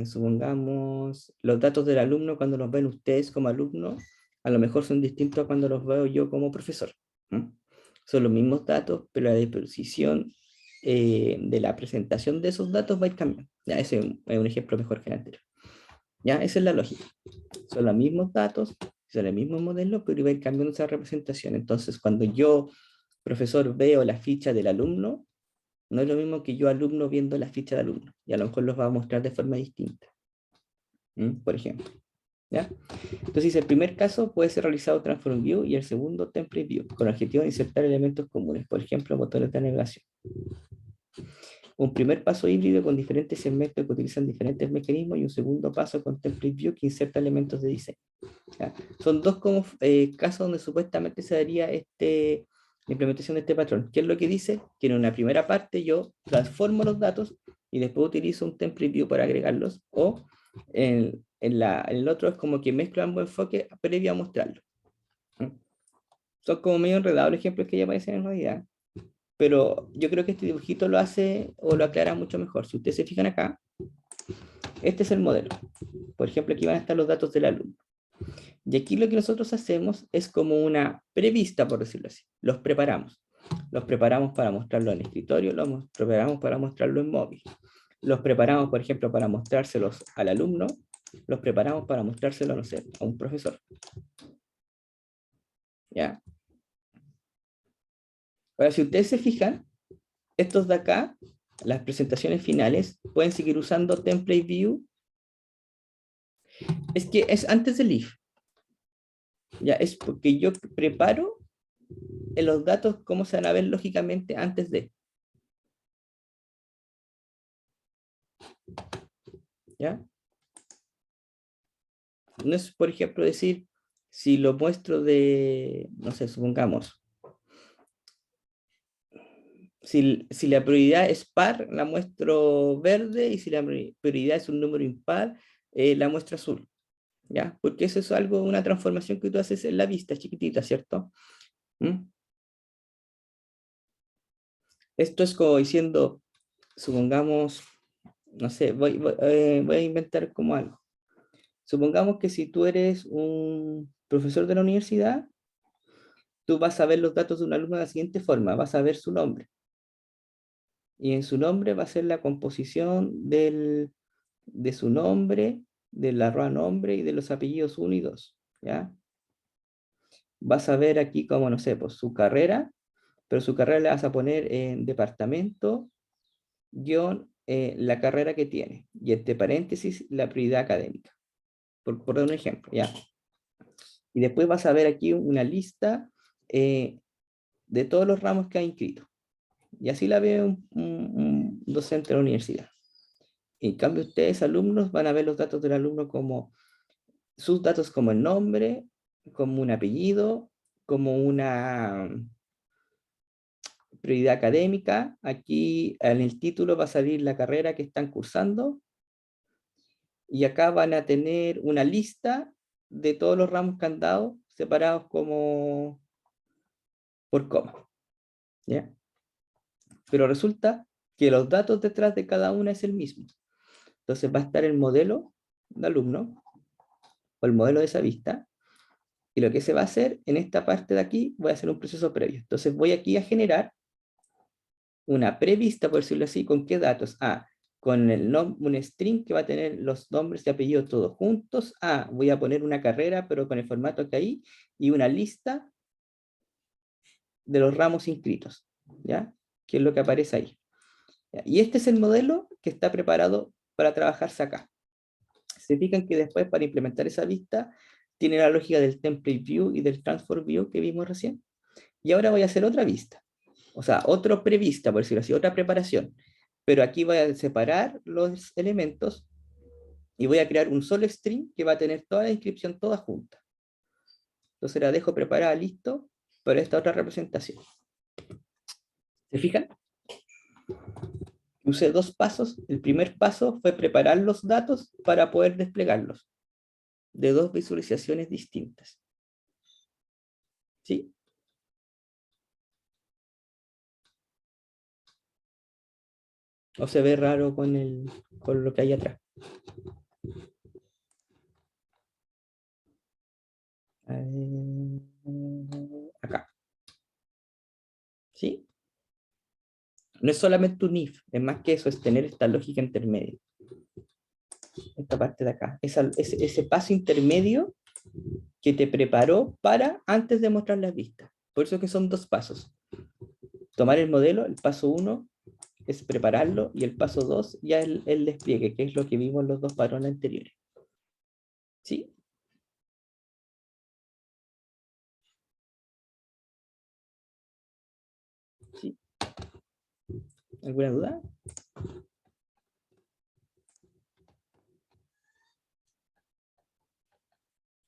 Speaker 1: Supongamos, los datos del alumno cuando los ven ustedes como alumno, a lo mejor son distintos a cuando los veo yo como profesor. Son los mismos datos, pero la disposición de la presentación de esos datos va a ir cambiando. Ya, ese es un ejemplo mejor que el anterior. Ya, esa es la lógica. Son los mismos datos, son el mismo modelo, pero iba a ir cambiando esa representación. Entonces, cuando yo, profesor, veo la ficha del alumno, no es lo mismo que yo, alumno, viendo la ficha del alumno. Y a lo mejor los va a mostrar de forma distinta. Por ejemplo. ¿Ya? Entonces, el primer caso puede ser realizado Transform View y el segundo Template View, con el objetivo de insertar elementos comunes, por ejemplo, botones de navegación. Un primer paso híbrido con diferentes segmentos que utilizan diferentes mecanismos y un segundo paso con Template View que inserta elementos de diseño. ¿Ya? Son dos como, casos donde supuestamente se daría la implementación de este patrón. ¿Qué es lo que dice? Que en una primera parte yo transformo los datos y después utilizo un template view para agregarlos, o en el otro es como que mezclo ambos enfoques previo a mostrarlo. Son como medio enredados los ejemplos que ya aparecen en realidad, pero yo creo que este dibujito lo hace o lo aclara mucho mejor. Si ustedes se fijan acá, este es el modelo. Por ejemplo, aquí van a estar los datos del alumno. Y aquí lo que nosotros hacemos es como una prevista, por decirlo así. Los preparamos. Los preparamos para mostrarlo en el escritorio, los preparamos para mostrarlo en móvil. Los preparamos, por ejemplo, para mostrárselos al alumno, los preparamos para mostrárselo, no sé, a un profesor. ¿Ya? Ahora, si ustedes se fijan, estos de acá, las presentaciones finales, pueden seguir usando Template View. Es que es antes del if. Ya, es porque yo preparo en los datos cómo se van a ver lógicamente antes de. ¿Ya? No es, por ejemplo, decir, si lo muestro de, no sé, supongamos, si la prioridad es par, la muestro verde, y si la prioridad es un número impar, la muestro azul. ¿Ya? Porque eso es algo, una transformación que tú haces en la vista, chiquitita, ¿cierto? Esto es como diciendo, supongamos, no sé, voy a inventar como algo. Supongamos que si tú eres un profesor de la universidad, tú vas a ver los datos de un alumno de la siguiente forma: vas a ver su nombre. Y en su nombre va a ser la composición de su nombre, de la arroba nombre y de los apellidos 1 y 2. ¿Ya? vas a ver aquí como, no sé, pues su carrera, pero su carrera le vas a poner en departamento, guión, la carrera que tiene, y entre paréntesis, la prioridad académica, por dar un ejemplo, ¿ya? Y después vas a ver aquí una lista de todos los ramos que ha inscrito. Y así la ve un docente de la universidad. En cambio, ustedes, alumnos, van a ver los datos del alumno como sus datos como el nombre, como un apellido, como una prioridad académica. Aquí en el título va a salir la carrera que están cursando. Y acá van a tener una lista de todos los ramos que han dado, separados como por coma. ¿Ya? Pero resulta que los datos detrás de cada una es el mismo. Entonces va a estar el modelo de alumno o el modelo de esa vista. Y lo que se va a hacer en esta parte de aquí, voy a hacer un proceso previo. Entonces voy aquí a generar una prevista, por decirlo así, ¿con qué datos? Con un string que va a tener los nombres y apellidos todos juntos. Voy a poner una carrera, pero con el formato que hay, y una lista de los ramos inscritos, ¿ya? Que es lo que aparece ahí. ¿Ya? Y este es el modelo que está preparado para trabajarse acá. Se fijan que después, para implementar esa vista, tiene la lógica del template view y del transform view que vimos recién. Y ahora voy a hacer otra vista. O sea, otra prevista, por decirlo así, otra preparación. Pero aquí voy a separar los elementos y voy a crear un solo string que va a tener toda la inscripción toda junta. Entonces la dejo preparada, listo, para esta otra representación. ¿Se fijan? Usé dos pasos. El primer paso fue preparar los datos para poder desplegarlos de dos visualizaciones distintas. ¿Sí? ¿O se ve raro con lo que hay atrás? Acá. ¿Sí? No es solamente un if, es más que eso, es tener esta lógica intermedia. Esta parte de acá. Ese paso intermedio que te preparó para antes de mostrar las vistas. Por eso que son dos pasos. Tomar el modelo, el paso 1 es prepararlo y el paso 2 ya es el despliegue, que es lo que vimos en los dos patrones anteriores. ¿Sí? ¿Sí? ¿Alguna duda?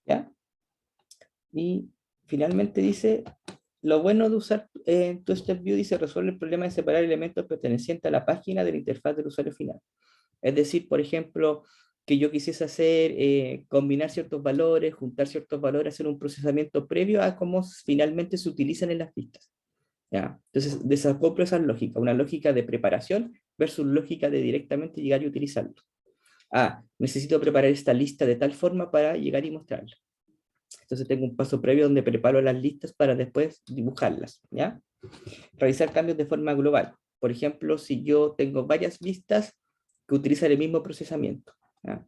Speaker 1: ¿Ya? Y finalmente dice, lo bueno de usar Two-Step View dice resuelve el problema de separar elementos pertenecientes a la página de la interfaz del usuario final. Es decir, por ejemplo, que yo quisiese hacer, combinar ciertos valores, juntar ciertos valores, hacer un procesamiento previo a cómo finalmente se utilizan en las vistas. ¿Ya? Entonces, desacoplo esa lógica, una lógica de preparación versus lógica de directamente llegar y utilizarlo. Necesito preparar esta lista de tal forma para llegar y mostrarla. Entonces tengo un paso previo donde preparo las listas para después dibujarlas, ¿ya? Realizar cambios de forma global. Por ejemplo, si yo tengo varias vistas que utilizan el mismo procesamiento, ¿ya?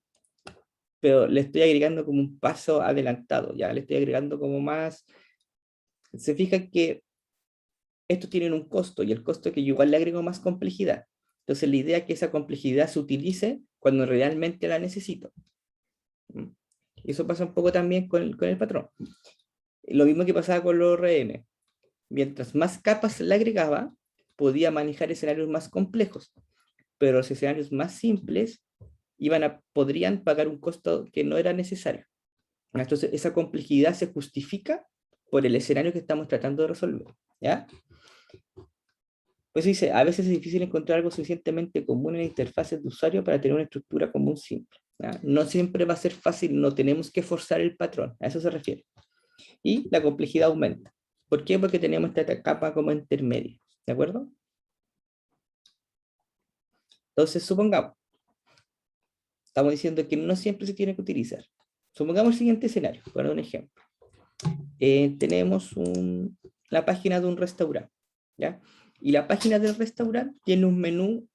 Speaker 1: Pero le estoy agregando como un paso adelantado, ya le estoy agregando como más. Se fijan que estos tienen un costo y el costo es que yo igual le agrego más complejidad. Entonces la idea es que esa complejidad se utilice cuando realmente la necesito. Y eso pasa un poco también con el patrón. Lo mismo que pasaba con los RM. Mientras más capas le agregaba, podía manejar escenarios más complejos, pero los escenarios más simples podrían pagar un costo que no era necesario. Entonces, esa complejidad se justifica por el escenario que estamos tratando de resolver. ¿Ya? Pues dice, a veces es difícil encontrar algo suficientemente común en interfaces de usuario para tener una estructura común simple. ¿Ya? No siempre va a ser fácil, no tenemos que forzar el patrón, a eso se refiere. Y la complejidad aumenta. ¿Por qué? Porque tenemos esta capa como intermedia. ¿De acuerdo? Entonces, supongamos, estamos diciendo que no siempre se tiene que utilizar. Supongamos el siguiente escenario, para un ejemplo. Tenemos la página de un restaurante, ¿ya? Y la página del restaurante tiene un menú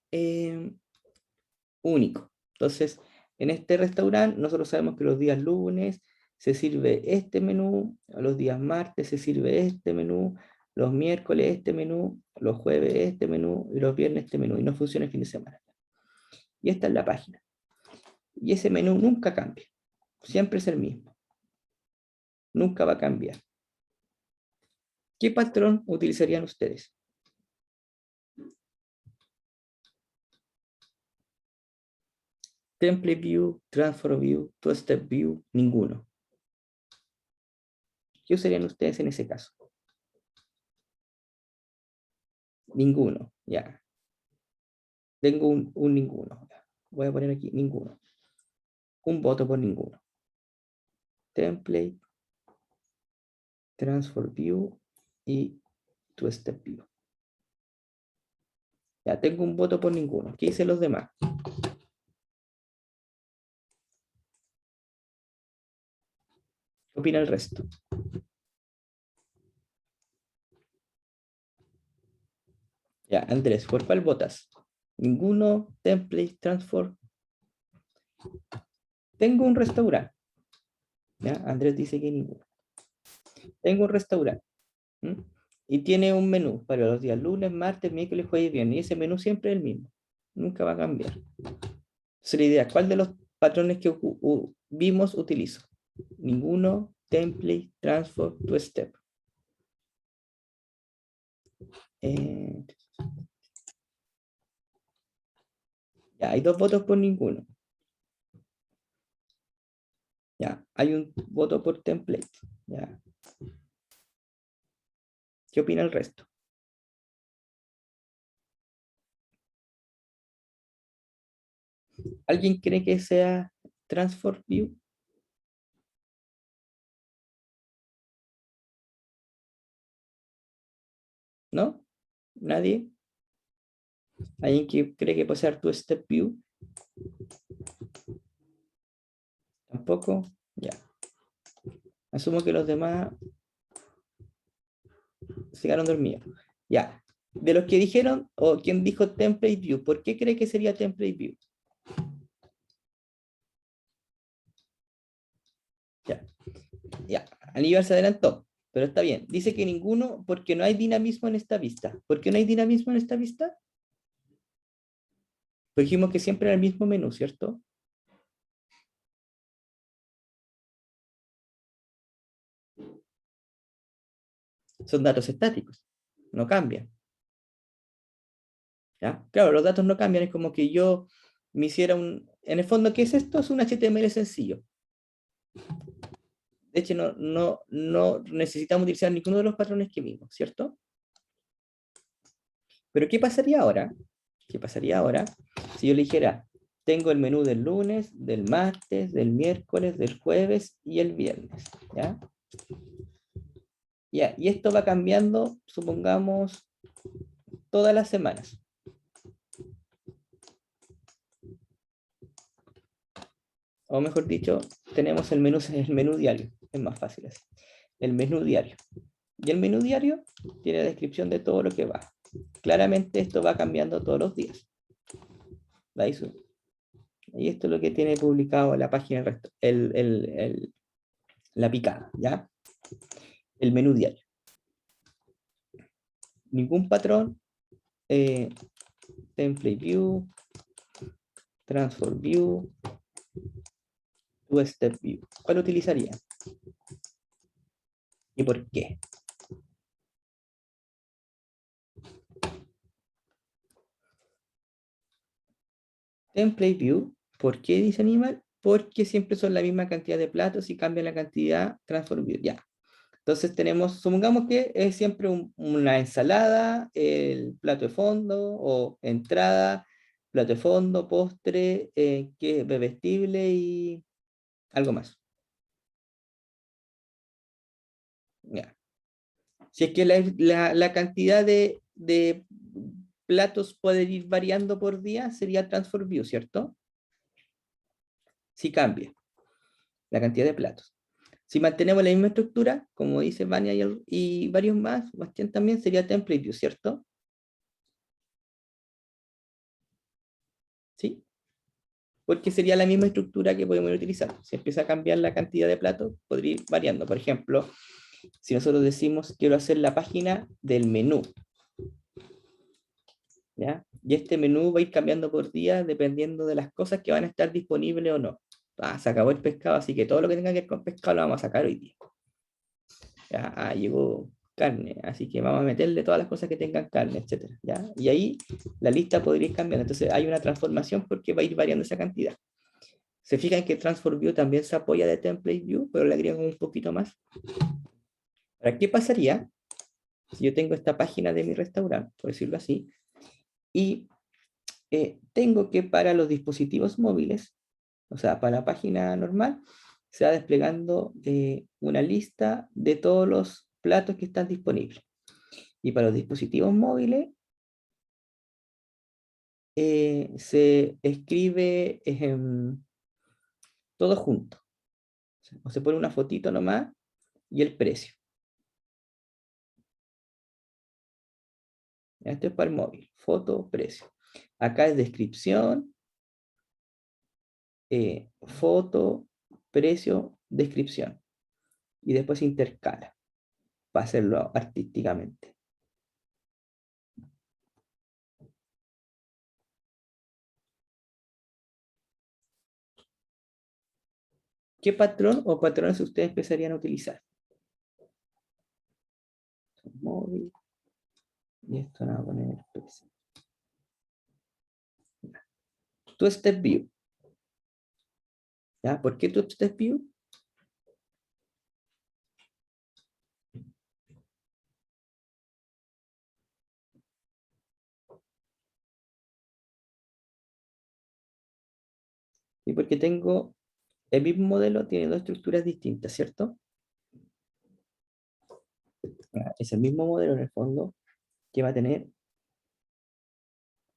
Speaker 1: único. Entonces, en este restaurante, nosotros sabemos que los días lunes se sirve este menú, los días martes se sirve este menú, los miércoles este menú, los jueves este menú y los viernes este menú, y no funciona el fin de semana. Y esta es la página. Y ese menú nunca cambia, siempre es el mismo, nunca va a cambiar. ¿Qué patrón utilizarían ustedes? Template View, Transform View, Two-Step View, ninguno. ¿Qué usarían ustedes en ese caso? Ninguno, ya. Tengo un ninguno. Voy a poner aquí ninguno. Un voto por ninguno. Template, Transform View y Two-Step View. Ya tengo un voto por ninguno. ¿Qué dicen los demás? ¿Qué opina el resto? Ya, Andrés, ¿por cuál votas? Ninguno, Template, Transform. Tengo un restaurante. ¿Ya? Andrés dice que ninguno. Tengo un restaurante. ¿Mm? Y tiene un menú para los días lunes, martes, miércoles, jueves y viernes. Y ese menú siempre es el mismo. Nunca va a cambiar. Entonces la idea, ¿cuál de los patrones que vimos utilizo? Ninguno, template, transform, two step. Ya, hay 2 votos por ninguno. Ya, hay un voto por template. Ya. ¿Qué opina el resto? ¿Alguien cree que sea transform view? ¿No? ¿Nadie? ¿Alguien que cree que puede ser two step view? ¿Tampoco? Ya. Asumo que los demás se quedaron dormidos. Ya. De los que dijeron, o quien dijo template view, ¿por qué cree que sería template view? Ya. Ya. Aníbal se adelantó, pero está bien. Dice que ninguno, porque no hay dinamismo en esta vista. ¿Por qué no hay dinamismo en esta vista? Pues dijimos que siempre era el mismo menú, ¿cierto? Son datos estáticos, no cambian. ¿Ya? Claro, los datos no cambian, es como que yo me hiciera un... En el fondo, ¿qué es esto? Es un HTML sencillo. De hecho, no necesitamos utilizar ninguno de los patrones que vimos, ¿cierto? Pero ¿qué pasaría ahora? ¿Qué pasaría ahora si yo le dijera, tengo el menú del lunes, del martes, del miércoles, del jueves y el viernes? ¿Ya? Ya, y esto va cambiando, supongamos, todas las semanas. O mejor dicho, tenemos el menú diario. Es más fácil así. El menú diario. Y el menú diario tiene la descripción de todo lo que va. Claramente esto va cambiando todos los días. Y esto es lo que tiene publicado la página, la picada, ¿ya? El menú diario. Ningún patrón, template view, transform view, two-step view. ¿Cuál utilizaría? ¿Y por qué? Template view, ¿por qué dice animal? Porque siempre son la misma cantidad de platos y cambia la cantidad transform view. Ya. Entonces tenemos, supongamos que es siempre una ensalada, el plato de fondo o entrada, plato de fondo, postre, que bebestible y algo más. Ya. Si es que la cantidad de platos puede ir variando por día, sería transform view, ¿cierto? Si cambia la cantidad de platos. Si mantenemos la misma estructura, como dice Vania y varios más, Bastián también sería template view, ¿cierto? ¿Sí? porque sería la misma estructura que podemos ir utilizando. Si empieza a cambiar la cantidad de platos, podría ir variando. Por ejemplo, si nosotros decimos quiero hacer la página del menú, ¿ya? Y este menú va a ir cambiando por día dependiendo de las cosas que van a estar disponibles o no. Ah, se acabó el pescado, así que todo lo que tenga que ver con pescado lo vamos a sacar hoy día. Ya, llegó carne, así que vamos a meterle todas las cosas que tengan carne, etcétera, ¿ya? Y ahí la lista podría ir cambiando. Entonces hay una transformación porque va a ir variando esa cantidad. Se fijan que Transform View también se apoya de Template View, pero le agregan un poquito más. Ahora, ¿qué pasaría si yo tengo esta página de mi restaurante, por decirlo así, y tengo que para los dispositivos móviles, o sea, para la página normal, se va desplegando una lista de todos los platos que están disponibles. Y para los dispositivos móviles se escribe todo junto. O se pone una fotito nomás y el precio. Esto es para el móvil. Foto, precio. Acá es descripción, foto, precio, descripción. Y después se intercala para hacerlo artísticamente. ¿Qué patrón o patrones ustedes empezarían a utilizar? Móvil. Y esto no va a poner precio. Tu step view. ¿Ya? ¿Por qué tu step view? Y porque tengo el mismo modelo, tiene dos estructuras distintas, ¿cierto? Es el mismo modelo en el fondo que va a tener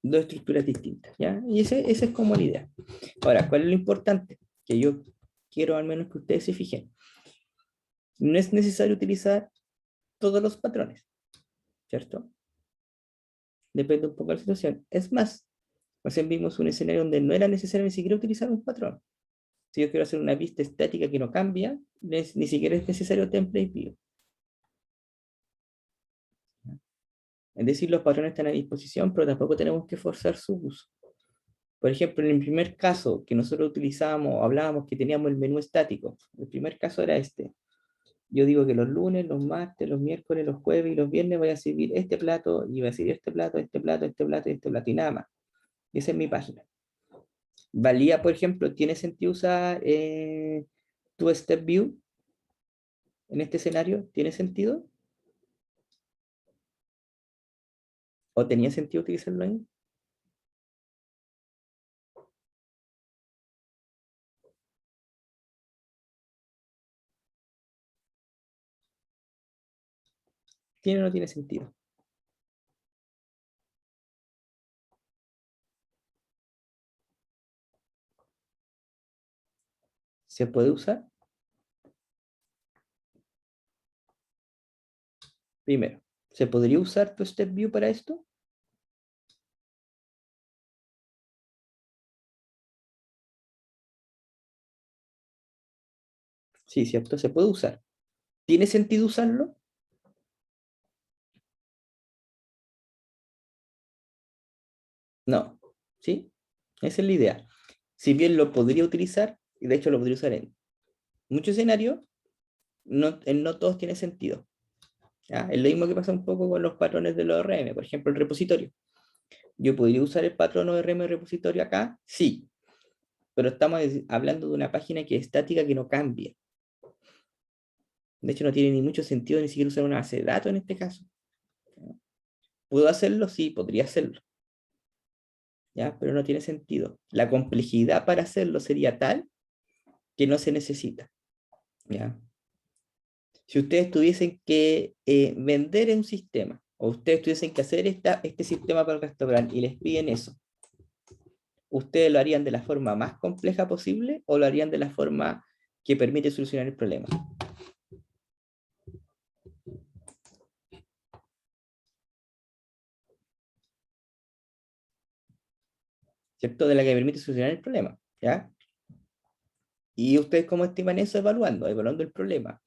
Speaker 1: dos estructuras distintas, ¿ya? Y esa es como la idea. Ahora, ¿cuál es lo importante? Que yo quiero al menos que ustedes se fijen. No es necesario utilizar todos los patrones, ¿cierto? Depende un poco de la situación. Es más, recién vimos un escenario donde no era necesario ni siquiera utilizar un patrón. Si yo quiero hacer una vista estática que no cambia, ni siquiera es necesario template view. Es decir, los patrones están a disposición, pero tampoco tenemos que forzar su uso. Por ejemplo, en el primer caso que nosotros utilizábamos, hablábamos que teníamos el menú estático. El primer caso era este. Yo digo que los lunes, los martes, los miércoles, los jueves y los viernes voy a servir este plato, y voy a servir este plato, este plato, este plato, este plato, y nada más. Esa es mi página. Valía, por ejemplo, ¿tiene sentido usar tu Step View en este escenario? ¿Tiene sentido? ¿O tenía sentido utilizarlo ahí? ¿Tiene o no tiene sentido? ¿Se puede usar? Primero, ¿se podría usar tu Step View para esto? Sí, ¿cierto? Se puede usar. ¿Tiene sentido usarlo? No. ¿Sí? Esa es la idea. Si bien lo podría utilizar, y de hecho lo podría usar en muchos escenarios, no, en no todos tiene sentido. ¿Ya? Es lo mismo que pasa un poco con los patrones de los ORM, por ejemplo, el repositorio. ¿Yo podría usar el patrón ORM repositorio acá? Sí, pero estamos hablando de una página que es estática, que no cambia. De hecho, no tiene ni mucho sentido ni siquiera usar una base de datos en este caso. ¿Puedo hacerlo? Sí, podría hacerlo. ¿Ya? Pero no tiene sentido. La complejidad para hacerlo sería tal que no se necesita. ¿Ya? Si ustedes tuviesen que vender un sistema, o ustedes tuviesen que hacer este sistema para el restaurante y les piden eso, ¿ustedes lo harían de la forma más compleja posible o lo harían de la forma que permite solucionar el problema? ¿Cierto? De la que permite solucionar el problema. ¿ya? ¿Y ustedes cómo estiman eso? Evaluando el problema.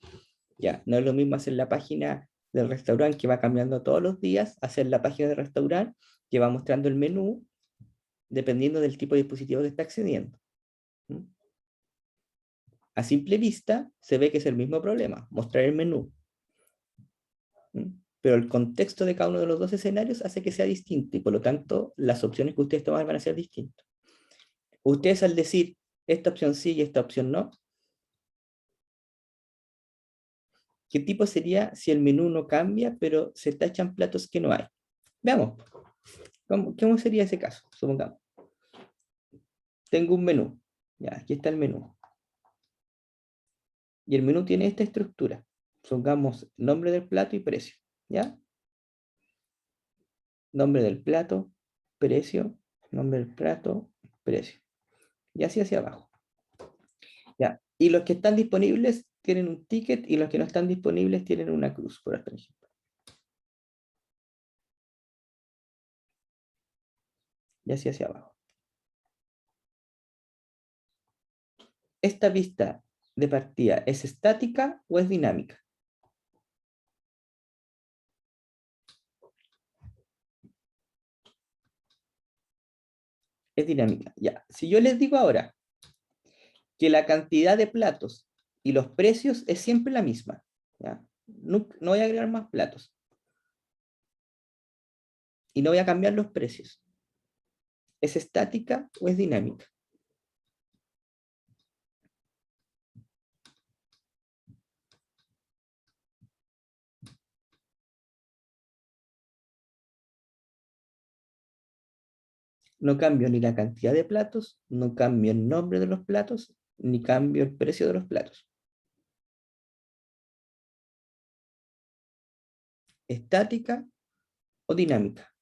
Speaker 1: Ya, no es lo mismo hacer la página del restaurante que va cambiando todos los días, hacer la página del restaurante que va mostrando el menú dependiendo del tipo de dispositivo que está accediendo. ¿Mm? A simple vista se ve que es el mismo problema, mostrar el menú. ¿Mm? Pero el contexto de cada uno de los dos escenarios hace que sea distinto y por lo tanto las opciones que ustedes toman van a ser distintas. Ustedes al decir esta opción sí y esta opción no, ¿qué tipo sería si el menú no cambia pero se tachan platos que no hay? Veamos, ¿cómo sería ese caso? Supongamos, tengo un menú, ya, aquí está el menú, y el menú tiene esta estructura, supongamos nombre del plato y precio, ¿ya? Nombre del plato, precio, nombre del plato, precio, y así hacia abajo, ¿ya? Y los que están disponibles tienen un ticket y los que no están disponibles tienen una cruz, por ejemplo, y así hacia abajo. ¿Esta vista de partida es estática o es dinámica? Es dinámica, ya. Si yo les digo ahora que la cantidad de platos y los precios es siempre la misma, ¿ya? No voy a agregar más platos y no voy a cambiar los precios. ¿Es estática o es dinámica? No cambio ni la cantidad de platos, no cambio el nombre de los platos, ni cambio el precio de los platos. ¿Estática o dinámica?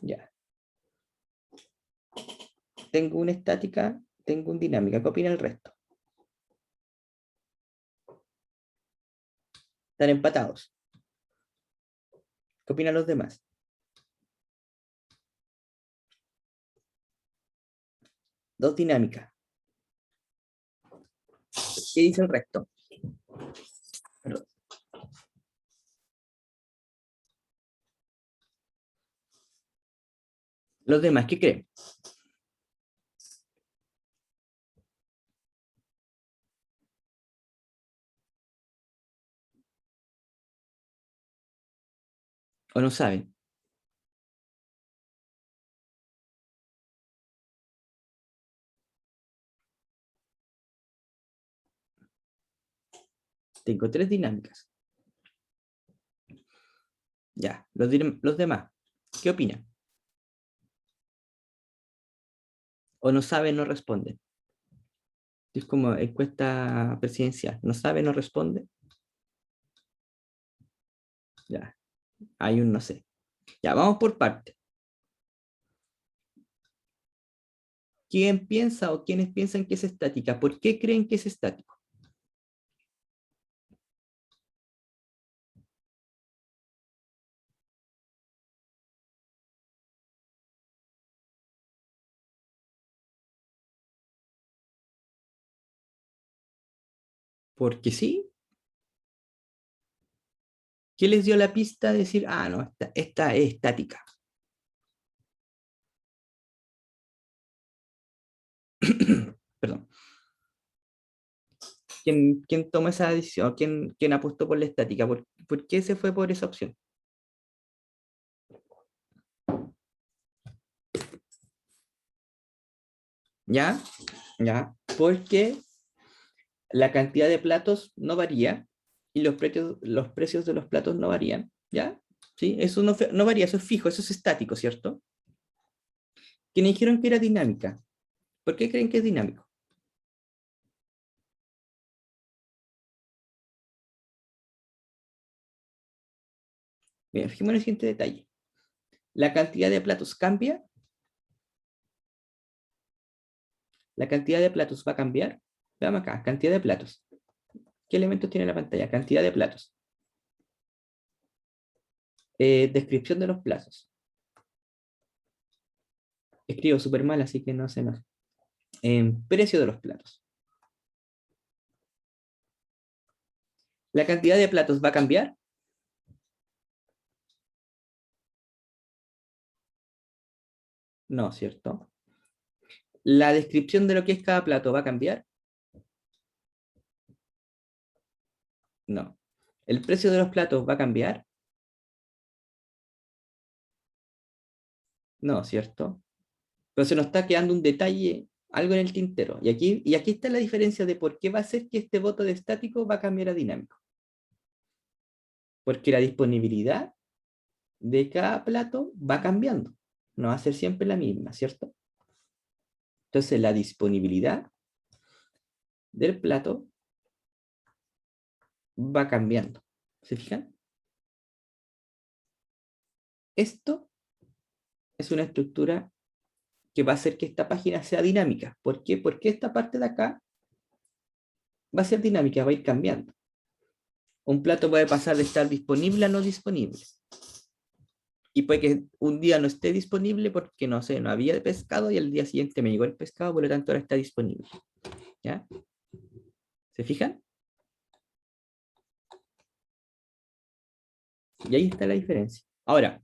Speaker 1: Ya. Tengo una estática, tengo una dinámica. ¿Qué opina el resto? Están empatados. ¿Qué opinan los demás? Dos dinámicas. ¿Qué dice el resto? Perdón. Los demás, ¿qué creen? ¿O no saben? Tengo tres dinámicas. Ya, los demás, ¿qué opinan? ¿O no saben, no responden? Es como encuesta presidencial. ¿No sabe, no responde? Ya, hay un no sé. Ya, vamos por parte. ¿Quién piensa o quiénes piensan que es estática? ¿Por qué creen que es estático? Porque sí. ¿Qué les dio la pista de decir, ah, no, esta es estática? Perdón. ¿Quién tomó esa decisión? ¿Quién apostó por la estática? ¿Por qué se fue por esa opción? ¿Ya? ¿Ya? Porque la cantidad de platos no varía y los precios de los platos no varían. ¿Ya? ¿Sí? Eso no varía, eso es fijo, eso es estático, ¿cierto? Quienes dijeron que era dinámica. ¿Por qué creen que es dinámico? Bien, fijémonos en el siguiente detalle. La cantidad de platos cambia. La cantidad de platos va a cambiar. Veamos acá, cantidad de platos. ¿Qué elementos tiene la pantalla? Cantidad de platos. Descripción de los platos. Escribo súper mal, así que no sé más. Precio de los platos. ¿La cantidad de platos va a cambiar? No, ¿cierto? ¿La descripción de lo que es cada plato va a cambiar? No. ¿El precio de los platos va a cambiar? No, ¿cierto? Pero se nos está quedando un detalle, algo en el tintero. Y aquí está la diferencia de por qué va a ser que este voto de estático va a cambiar a dinámico. Porque la disponibilidad de cada plato va cambiando. No va a ser siempre la misma, ¿cierto? Entonces la disponibilidad del plato va cambiando. ¿Se fijan? Esto es una estructura que va a hacer que esta página sea dinámica. ¿Por qué? Porque esta parte de acá va a ser dinámica, va a ir cambiando. Un plato puede pasar de estar disponible a no disponible. Y puede que un día no esté disponible porque, no sé, no había pescado y al día siguiente me llegó el pescado, por lo tanto ahora está disponible. ¿Ya? ¿Se fijan? Y ahí está la diferencia. Ahora,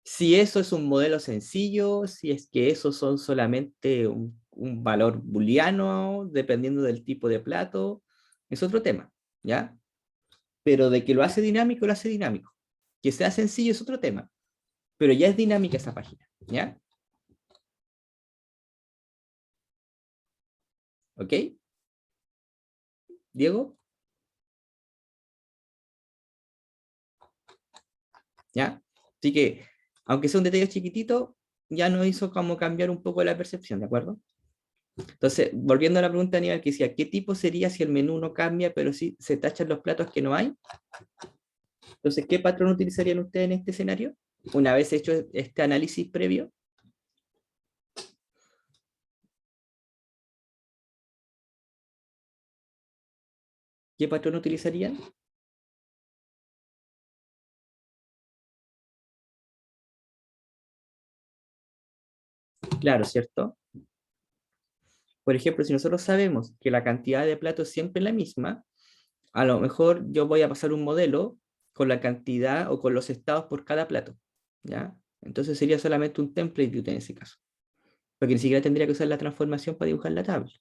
Speaker 1: si eso es un modelo sencillo, si es que eso son solamente un valor booleano, dependiendo del tipo de plato, es otro tema, ¿ya? Pero de que lo hace dinámico. Que sea sencillo es otro tema, pero ya es dinámica esa página, ¿ya? ¿Ok? Diego, ¿ya? Así que, aunque sea un detalle chiquitito, ya nos hizo como cambiar un poco la percepción, ¿de acuerdo? Entonces, volviendo a la pregunta de Aníbal que decía, ¿qué tipo sería si el menú no cambia, pero sí se tachan los platos que no hay? Entonces, ¿qué patrón utilizarían ustedes en este escenario? Una vez hecho este análisis previo, ¿qué patrón utilizarían? Claro, ¿cierto? Por ejemplo, si nosotros sabemos que la cantidad de platos es siempre la misma, a lo mejor yo voy a pasar un modelo con la cantidad o con los estados por cada plato, ¿ya? Entonces sería solamente un template view en ese caso, porque ni siquiera tendría que usar la transformación para dibujar la tabla,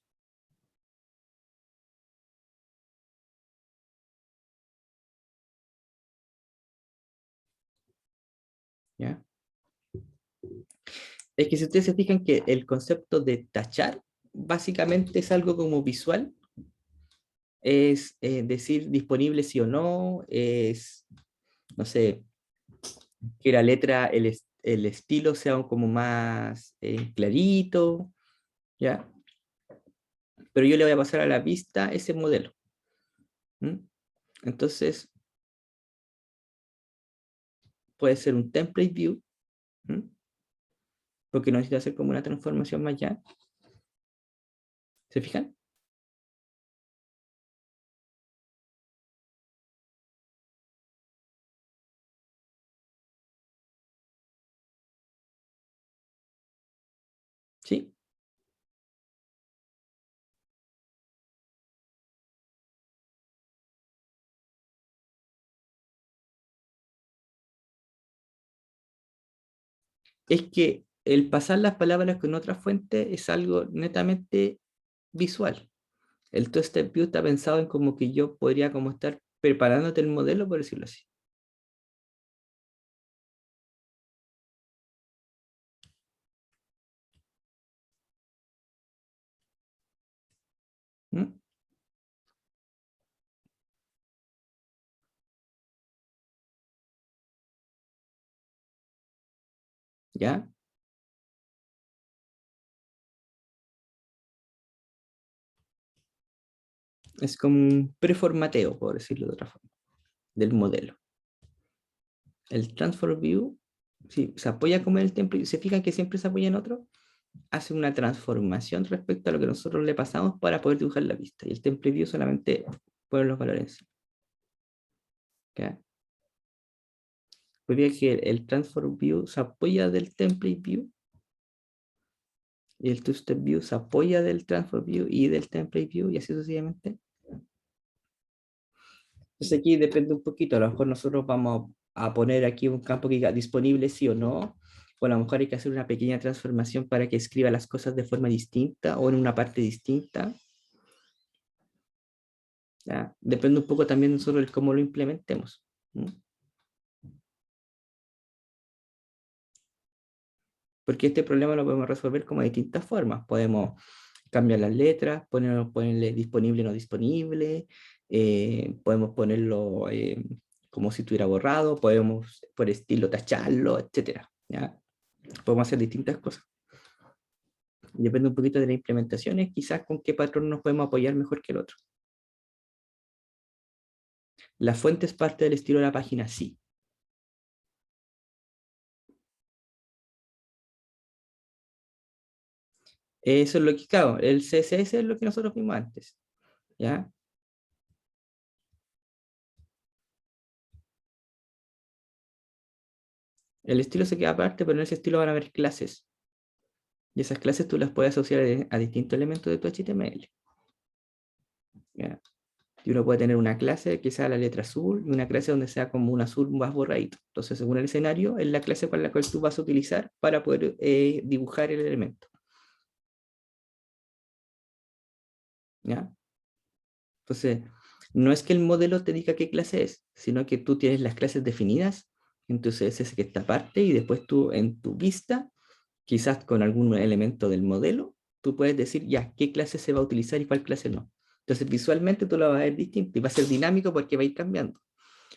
Speaker 1: ¿ya? Es que si ustedes se fijan que el concepto de tachar básicamente es algo como visual, es decir disponible sí o no, es, no sé, que la letra, el estilo sea como más clarito, ¿ya? Pero yo le voy a pasar a la vista ese modelo. ¿Mm? Entonces, puede ser un template view, ¿mm? Porque no necesita hacer como una transformación más allá. ¿Se fijan? ¿Sí? Es que el pasar las palabras con otra fuente es algo netamente visual. El two-step view está pensado en como que yo podría como estar preparándote el modelo, por decirlo así. ¿Mm? ¿Ya? Es como un preformateo, por decirlo de otra forma, del modelo. El transform view, si se apoya como en el template, se fijan que siempre se apoya en otro, hace una transformación respecto a lo que nosotros le pasamos para poder dibujar la pista. Y el template view solamente pone los valores. ¿Ya? Pues bien que el transform view se apoya del template view y el two-step view se apoya del transform view y del template view y así sucesivamente. Entonces aquí depende un poquito, a lo mejor nosotros vamos a poner aquí un campo que diga disponible sí o no, o a lo mejor hay que hacer una pequeña transformación para que escriba las cosas de forma distinta o en una parte distinta. ¿Ya? Depende un poco también de nosotros de cómo lo implementemos. ¿Mm? Porque este problema lo podemos resolver como de distintas formas. Podemos cambiar las letras, ponerle disponible o no disponible, podemos ponerlo como si estuviera borrado, podemos por estilo tacharlo, etcétera. ¿Ya? Podemos hacer distintas cosas. Depende un poquito de las implementaciones, quizás con qué patrón nos podemos apoyar mejor que el otro. La fuente es parte del estilo de la página, sí. Eso es lo que, claro, el CSS es lo que nosotros vimos antes. ¿Ya? El estilo se queda aparte, pero en ese estilo van a haber clases. Y esas clases tú las puedes asociar a distintos elementos de tu HTML. ¿Ya? Y uno puede tener una clase que sea la letra azul y una clase donde sea como un azul más borradito. Entonces, según el escenario, es la clase con la cual tú vas a utilizar para poder dibujar el elemento. ¿Ya? Entonces, no es que el modelo te diga qué clase es, sino que tú tienes las clases definidas, entonces es que esta parte y después tú en tu vista, quizás con algún elemento del modelo, tú puedes decir ya qué clase se va a utilizar y cuál clase no. Entonces visualmente tú lo vas a ver distinto y va a ser dinámico porque va a ir cambiando.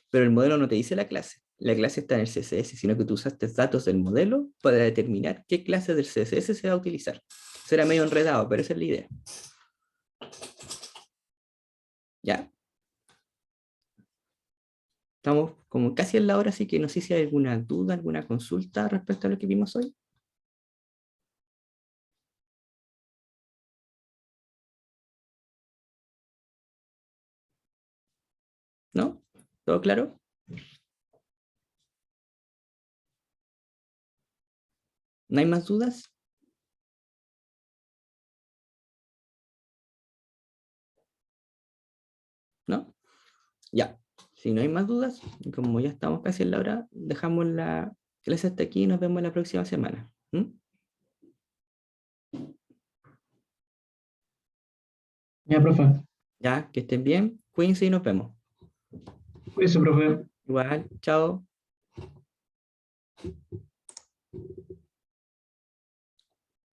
Speaker 1: Pero el modelo no te dice la clase. La clase está en el CSS, sino que tú usaste datos del modelo para determinar qué clase del CSS se va a utilizar. Será medio enredado, pero esa es la idea. ¿Ya? Estamos como casi en la hora, así que no sé si hay alguna duda, alguna consulta respecto a lo que vimos hoy. ¿No? ¿Todo claro? ¿No hay más dudas? ¿No? Ya. Si no hay más dudas, y como ya estamos casi en la hora, dejamos la clase hasta aquí y nos vemos la próxima semana. ¿Mm?
Speaker 2: Ya, profe.
Speaker 1: Ya, que estén bien, cuídense y nos vemos.
Speaker 2: Cuídese, profe.
Speaker 1: Igual, chao.